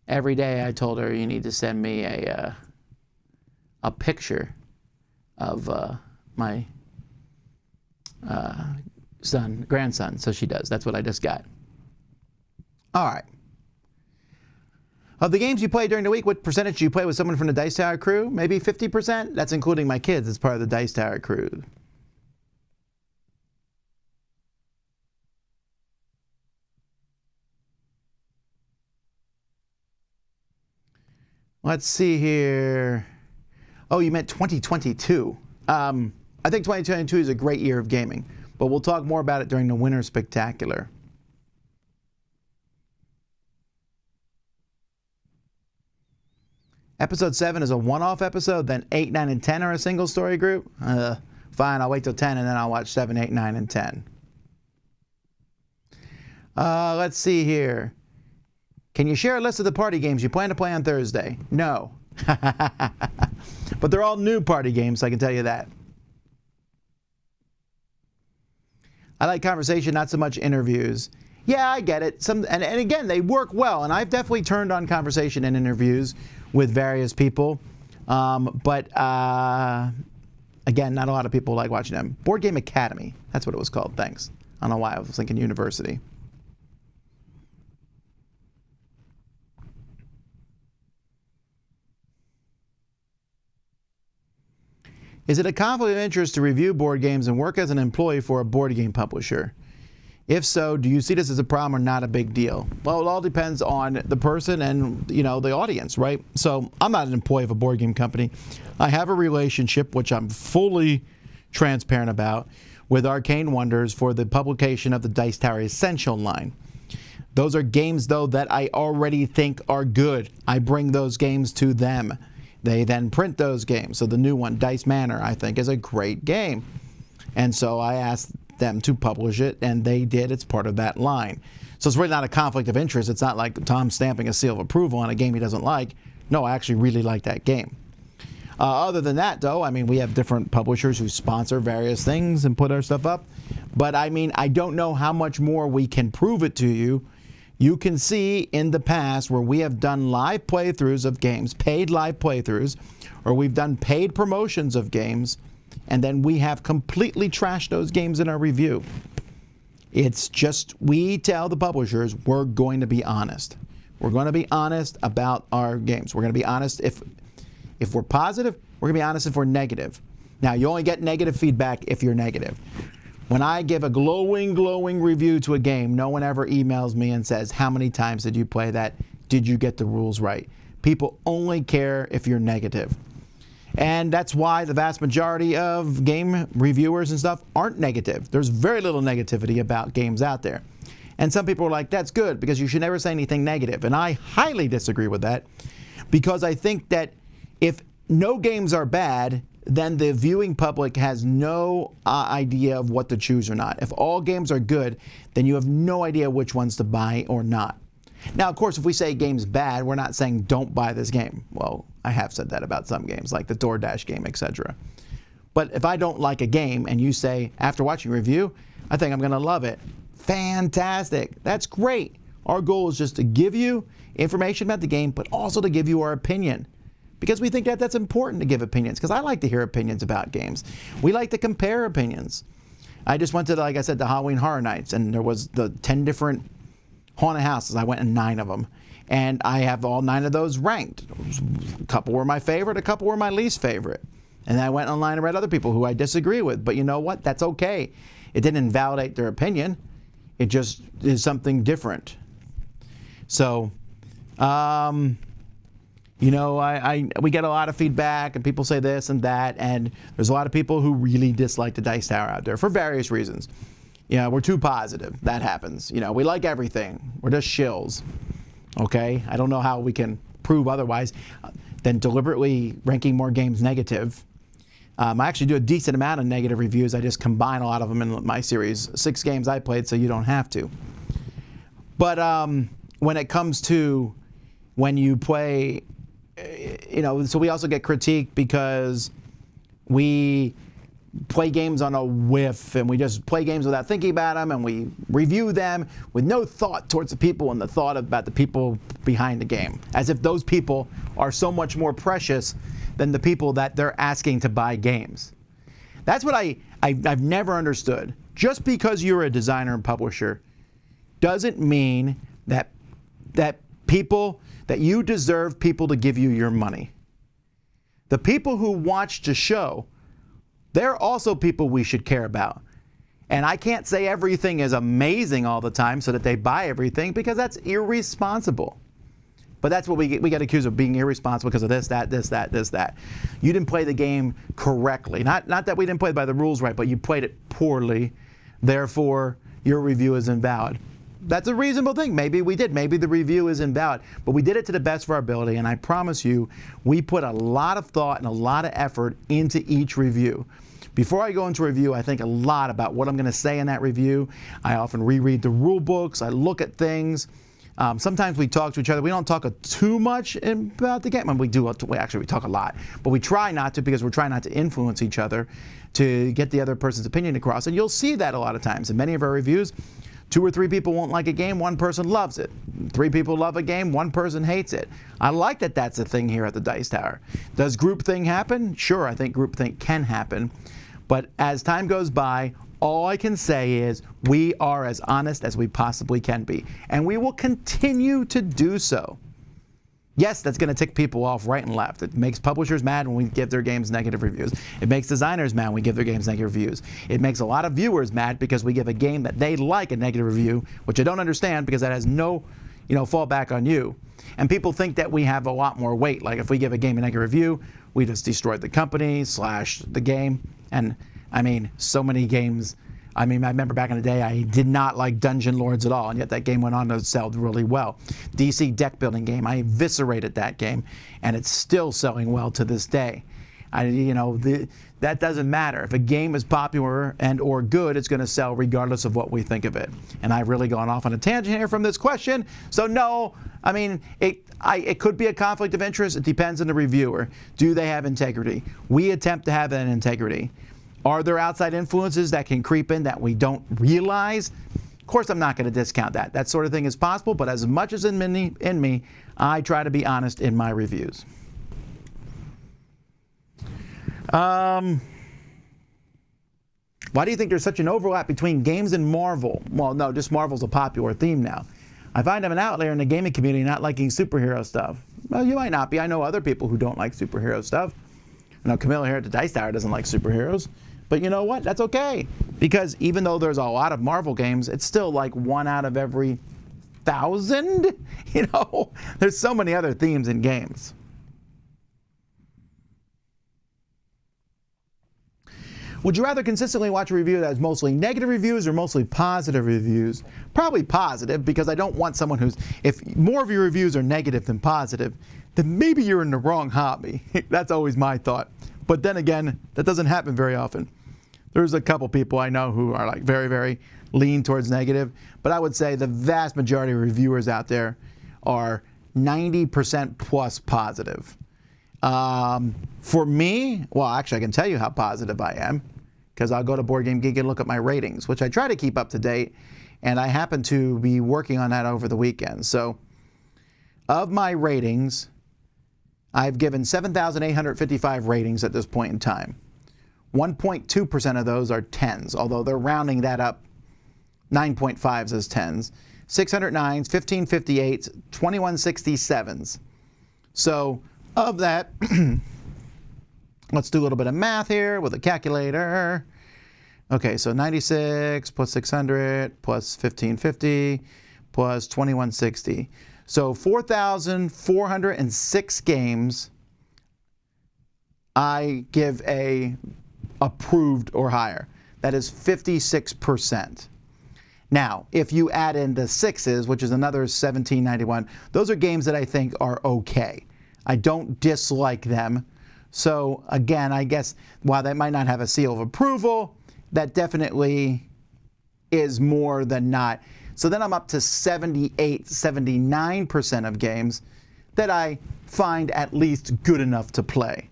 every day I told her, you need to send me a picture of my grandson. So she does. That's what I just got. All right. Of the games you play during the week, what percentage do you play with someone from the Dice Tower crew? Maybe 50%? That's including my kids as part of the Dice Tower crew. Let's see here. Oh, you meant 2022. I think 2022 is a great year of gaming, but we'll talk more about it during the Winter Spectacular. Episode 7 is a one-off episode, then 8, 9, and 10 are a single story group? Fine, I'll wait till 10 and then I'll watch 7, 8, 9, and 10. Let's see here. Can you share a list of the party games you plan to play on Thursday? No. But they're all new party games, I can tell you that. I like conversation, not so much interviews. Yeah, I get it. And again, they work well, and I've definitely turned on conversation and interviews with various people. But again, not a lot of people like watching them. Board Game Academy, that's what it was called. Thanks. I don't know why I was thinking university. Is it a conflict of interest to review board games and work as an employee for a board game publisher? If so, do you see this as a problem or not a big deal? Well, it all depends on the person and, the audience, right? So I'm not an employee of a board game company. I have a relationship, which I'm fully transparent about, with Arcane Wonders for the publication of the Dice Tower Essential line. Those are games, though, that I already think are good. I bring those games to them. They then print those games. So the new one, Dice Manor, I think is a great game. And so I asked them to publish it, and they did. It's part of that line. So it's really not a conflict of interest. It's not like Tom stamping a seal of approval on a game he doesn't like. No, I actually really like that game. Other than that, though, I mean, we have different publishers who sponsor various things and put our stuff up. But I mean, I don't know how much more we can prove it to you. You can see in the past where we have done live playthroughs of games, paid live playthroughs, or we've done paid promotions of games, and then we have completely trashed those games in our review. It's just, we tell the publishers we're going to be honest. We're going to be honest about our games. We're going to be honest if we're positive, we're going to be honest if we're negative. Now, you only get negative feedback if you're negative. When I give a glowing review to a game, no one ever emails me and says, how many times did you play that? Did you get the rules right? People only care if you're negative. And that's why the vast majority of game reviewers and stuff aren't negative. There's very little negativity about games out there. And some people are like, that's good, because you should never say anything negative. And I highly disagree with that, because I think that if no games are bad, then the viewing public has no idea of what to choose or not. If all games are good, then you have no idea which ones to buy or not. Now, of course, if we say a game's bad, we're not saying don't buy this game. Well, I have said that about some games, like the DoorDash game, etc. But if I don't like a game and you say, after watching a review, I think I'm going to love it, fantastic. That's great. Our goal is just to give you information about the game, but also to give you our opinion. Because we think that that's important to give opinions, because I like to hear opinions about games. We like to compare opinions. I just went to, like I said, the Halloween Horror Nights, and there was the 10 different haunted houses. I went in 9 of them. And I have all 9 of those ranked. A couple were my favorite, a couple were my least favorite. And I went online and read other people who I disagree with. But you know what? That's okay. It didn't invalidate their opinion. It just is something different. So, we get a lot of feedback, and people say this and that, and there's a lot of people who really dislike the Dice Tower out there for various reasons. we're too positive. That happens. We like everything. We're just shills. Okay? I don't know how we can prove otherwise than deliberately ranking more games negative. I actually do a decent amount of negative reviews. I just combine a lot of them in my series. 6 games I played, so you don't have to. But when it comes to when you play, so we also get critique because we play games on a whiff, and we just play games without thinking about them, and we review them with no thought towards the people and the thought about the people behind the game, as if those people are so much more precious than the people that they're asking to buy games. That's what I've never understood. Just because you're a designer and publisher doesn't mean that you deserve people to give you your money. The people who watch the show, they're also people we should care about. And I can't say everything is amazing all the time so that they buy everything, because that's irresponsible. But that's what we get accused of, being irresponsible because of this, that. You didn't play the game correctly. Not that we didn't play by the rules right, but you played it poorly. Therefore, your review is invalid. That's a reasonable thing. Maybe we did. Maybe the review is invalid. But we did it to the best of our ability, and I promise you, we put a lot of thought and a lot of effort into each review. Before I go into a review, I think a lot about what I'm going to say in that review. I often reread the rule books. I look at things. Sometimes we talk to each other. We don't talk too much about the game. I mean, we do. Actually, we talk a lot. But we try not to, because we're trying not to influence each other to get the other person's opinion across. And you'll see that a lot of times. In many of our reviews, 2 or 3 people won't like a game, 1 person loves it. 3 people love a game, 1 person hates it. I like that that's a thing here at the Dice Tower. Does groupthink happen? Sure, I think groupthink can happen. But as time goes by, all I can say is we are as honest as we possibly can be. And we will continue to do so. Yes, that's going to tick people off right and left. It makes publishers mad when we give their games negative reviews. It makes designers mad when we give their games negative reviews. It makes a lot of viewers mad because we give a game that they like a negative review, which I don't understand, because that has no, fallback on you. And people think that we have a lot more weight. Like if we give a game a negative review, we just destroyed the company, / the game. And I mean, so many games. I mean, I remember back in the day, I did not like Dungeon Lords at all, and yet that game went on to sell really well. DC deck building game, I eviscerated that game, and it's still selling well to this day. That doesn't matter. If a game is popular and or good, it's going to sell regardless of what we think of it. And I've really gone off on a tangent here from this question. So no, I mean, it could be a conflict of interest. It depends on the reviewer. Do they have integrity? We attempt to have that integrity. Are there outside influences that can creep in that we don't realize? Of course, I'm not going to discount that. That sort of thing is possible, but as much as in me, I try to be honest in my reviews. Why do you think there's such an overlap between games and Marvel? Well, no, just Marvel's a popular theme now. I find I'm an outlier in the gaming community not liking superhero stuff. Well, you might not be. I know other people who don't like superhero stuff. I know Camilla here at the Dice Tower doesn't like superheroes. But you know what? That's okay. Because even though there's a lot of Marvel games, it's still like 1 out of every 1,000. There's so many other themes in games. Would you rather consistently watch a review that has mostly negative reviews or mostly positive reviews? Probably positive, because I don't want someone who's, if more of your reviews are negative than positive, then maybe you're in the wrong hobby. That's always my thought. But then again, that doesn't happen very often. There's a couple people I know who are like very, very lean towards negative, but I would say the vast majority of reviewers out there are 90% plus positive. For me, well, actually I can tell you how positive I am, because I'll go to Board Game Geek and look at my ratings, which I try to keep up to date, and I happen to be working on that over the weekend. So of my ratings, I've given 7,855 ratings at this point in time. 1.2% of those are 10s, although they're rounding that up, 9.5s as 10s. 609s, 1558s, 2167s. So of that, let's do a little bit of math here with a calculator. Okay, so 96 plus 600 plus 1550 plus 2160. So 4,406 games I give a approved or higher. That is 56%. Now, if you add in the sixes, which is another $17.91, those are games that I think are okay. I don't dislike them. So again, I guess while that might not have a seal of approval, that definitely is more than not. So then I'm up to 78, 79% of games that I find at least good enough to play,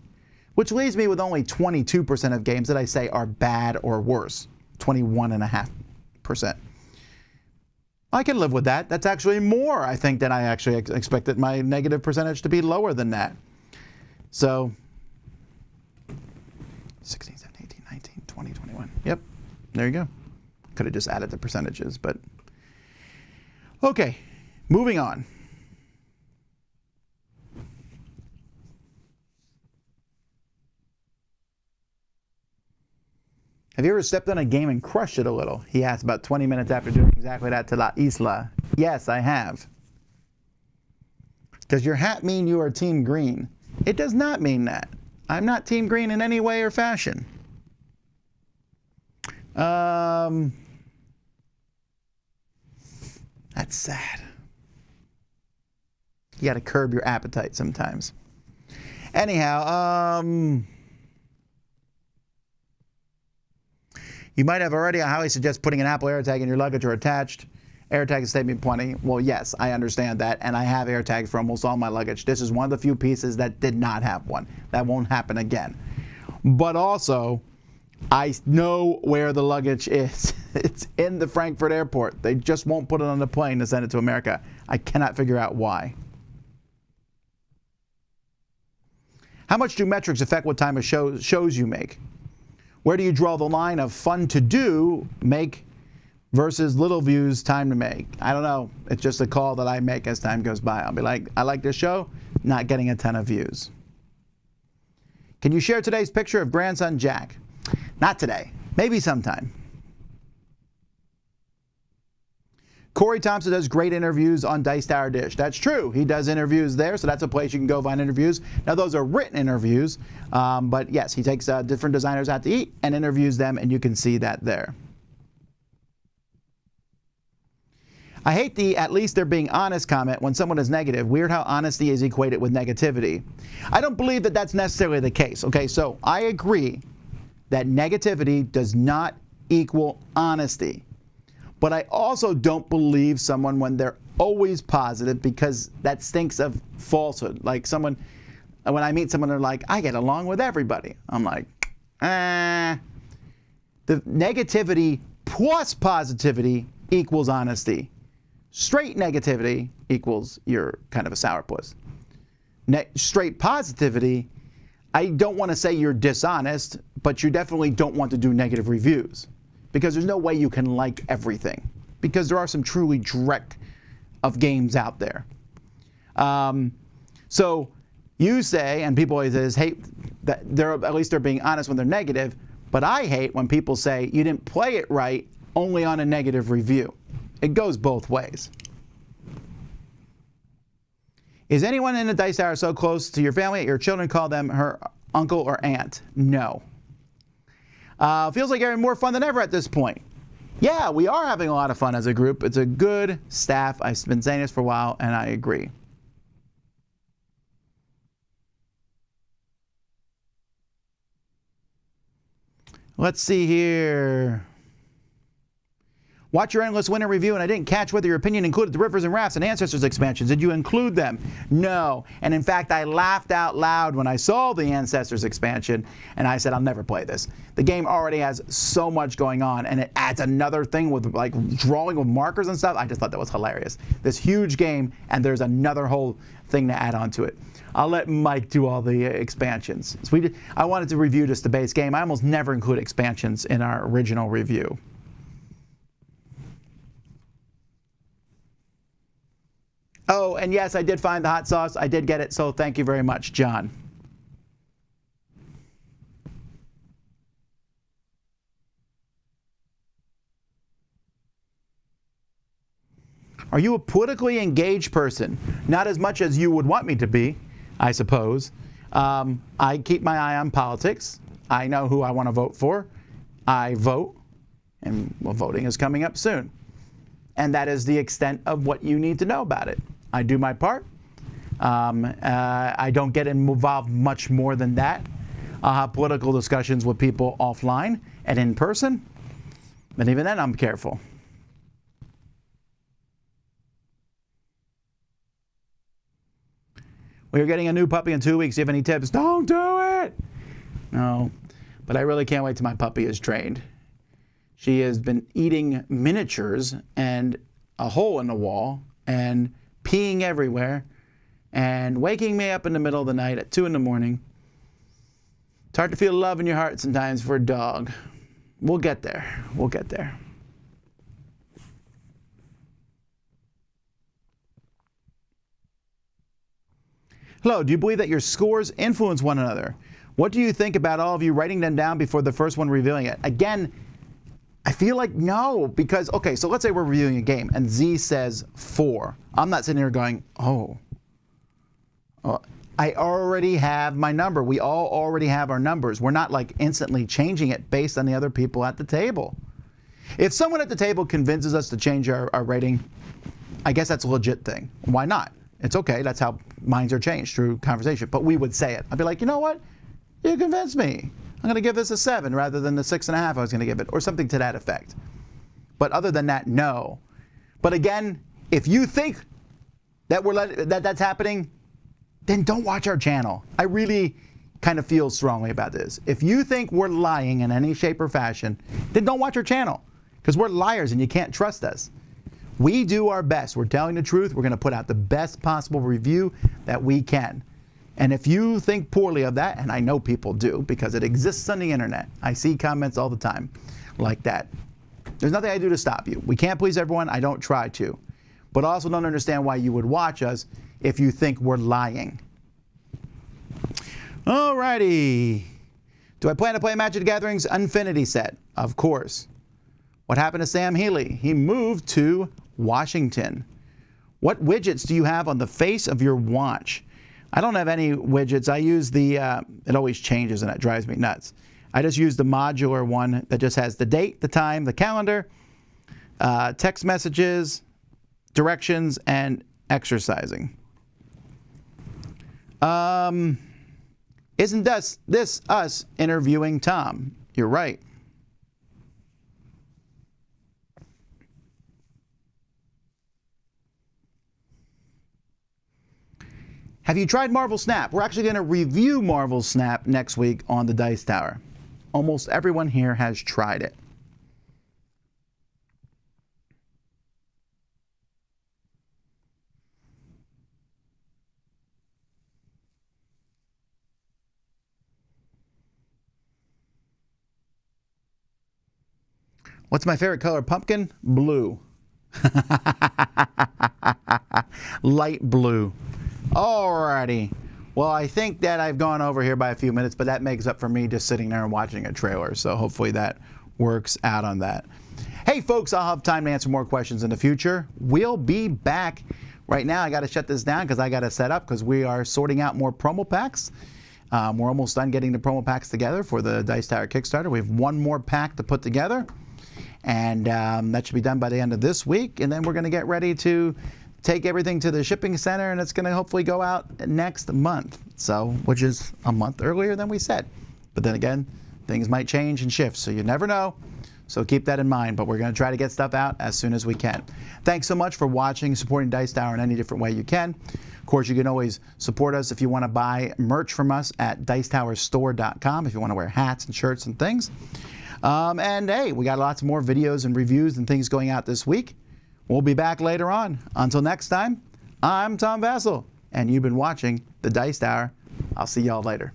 which leaves me with only 22% of games that I say are bad or worse, 21.5%. I can live with that. That's actually more, I think, than I actually expected my negative percentage to be lower than that. So 16, 17, 18, 19, 20, 21. Yep, there you go. Could have just added the percentages, but okay, moving on. Have you ever stepped on a game and crushed it a little? He asked about 20 minutes after doing exactly that to La Isla. Yes, I have. Does your hat mean you are Team Green? It does not mean that. I'm not Team Green in any way or fashion. That's sad. You got to curb your appetite sometimes. Anyhow, you might have already. I highly suggest putting an Apple AirTag in your luggage or attached. AirTag is statement 20. Well, yes, I understand that, and I have AirTags for almost all my luggage. This is one of the few pieces that did not have one. That won't happen again. But also, I know where the luggage is. It's in the Frankfurt airport. They just won't put it on the plane to send it to America. I cannot figure out why. How much do metrics affect what time of shows you make? Where do you draw the line of fun to do, make, versus little views, time to make? I don't know. It's just a call that I make as time goes by. I'll be like, I like this show, not getting a ton of views. Can you share today's picture of grandson Jack? Not today. Maybe sometime. Corey Thompson does great interviews on Dice Tower Dish. That's true. He does interviews there, so that's a place you can go find interviews. Now, those are written interviews, but yes, he takes different designers out to eat and interviews them, and you can see that there. I hate the "at least they're being honest" comment when someone is negative. Weird how honesty is equated with negativity. I don't believe that that's necessarily the case. Okay, so I agree that negativity does not equal honesty. But I also don't believe someone when they're always positive, because that stinks of falsehood. Like when I meet someone, they're like, I get along with everybody. I'm like, The negativity plus positivity equals honesty. Straight negativity equals you're kind of a sourpuss. Straight positivity, I don't want to say you're dishonest, but you definitely don't want to do negative reviews. Because there's no way you can like everything. Because there are some truly dreck of games out there. So you say, and people always hate that at least they're being honest when they're negative, but I hate when people say you didn't play it right only on a negative review. It goes both ways. Is anyone in the Dice Tower so close to your family that your children call them her uncle or aunt? No. Feels like you're having more fun than ever at this point. Yeah, we are having a lot of fun as a group. It's a good staff. I've been saying this for a while, and I agree. Let's see here. Watch your Endless Winter review, and I didn't catch whether your opinion included the Rivers and Rafts and Ancestors expansions. Did you include them? No. And in fact, I laughed out loud when I saw the Ancestors expansion, and I said, I'll never play this. The game already has so much going on, and it adds another thing with like drawing with markers and stuff. I just thought that was hilarious. This huge game, and there's another whole thing to add on to it. I'll let Mike do all the expansions. I wanted to review just the base game. I almost never include expansions in our original review. Oh, and yes, I did find the hot sauce. I did get it, so thank you very much, John. Are you a politically engaged person? Not as much as you would want me to be, I suppose. I keep my eye on politics. I know who I want to vote for. I vote, and well, voting is coming up soon. and that is the extent of what you need to know about it. I do my part. I don't get involved much more than that. I'll have political discussions with people offline and in person, but even then I'm careful. We're getting a new puppy in 2 weeks. Do you have any tips? Don't do it! No, but I really can't wait till my puppy is trained. She has been eating miniatures and a hole in the wall and peeing everywhere and waking me up in the middle of the night at 2 in the morning. It's hard to feel love in your heart sometimes for a dog. We'll get there. We'll get there. Hello, do you believe that your scores influence one another? What do you think about all of you writing them down before the first one reviewing it? Again, I feel like no, because, okay, so let's say we're reviewing a game and Z says 4. I'm not sitting here going, oh, I already have my number. We all already have our numbers. We're not like instantly changing it based on the other people at the table. If someone at the table convinces us to change our rating, I guess that's a legit thing. Why not? It's okay. That's how minds are changed, through conversation. But we would say it. I'd be like, you know what? You convinced me. I'm going to give this a 7 rather than the 6.5 I was going to give it, or something to that effect. But other than that, no. But again, if you think that that's happening, then don't watch our channel. I really kind of feel strongly about this. If you think we're lying in any shape or fashion, then don't watch our channel, because we're liars and you can't trust us. We do our best. We're telling the truth. We're going to put out the best possible review that we can. And if you think poorly of that, and I know people do because it exists on the internet, I see comments all the time like that. There's nothing I do to stop you. We can't please everyone. I don't try to. But I also don't understand why you would watch us if you think we're lying. Alrighty. Do I plan to play Magic the Gathering's Infinity set? Of course. What happened to Sam Healy? He moved to Washington. What widgets do you have on the face of your watch? I don't have any widgets. I use the, it always changes and it drives me nuts. I just use the modular one that just has the date, the time, the calendar, text messages, directions, and exercising. Isn't this us interviewing Tom? You're right. Have you tried Marvel Snap? We're actually going to review Marvel Snap next week on the Dice Tower. Almost everyone here has tried it. What's my favorite color? Pumpkin? Blue. Light blue. Alrighty. Well, I think that I've gone over here by a few minutes, but that makes up for me just sitting there and watching a trailer. So hopefully that works out on that. Hey, folks, I'll have time to answer more questions in the future. We'll be back. Right now, I got to shut this down because I got to set up because we are sorting out more promo packs. We're almost done getting the promo packs together for the Dice Tower Kickstarter. We have one more pack to put together, and that should be done by the end of this week. And then we're going to get ready to take everything to the shipping center, and it's going to hopefully go out next month, so which is a month earlier than we said. But then again, things might change and shift, so you never know. So keep that in mind, but we're going to try to get stuff out as soon as we can. Thanks so much for watching, supporting Dice Tower in any different way you can. Of course, you can always support us if you want to buy merch from us at dicetowerstore.com if you want to wear hats and shirts and things. And hey, we got lots more videos and reviews and things going out this week. We'll be back later on. Until next time, I'm Tom Vasel, and you've been watching the Dice Tower. I'll see y'all later.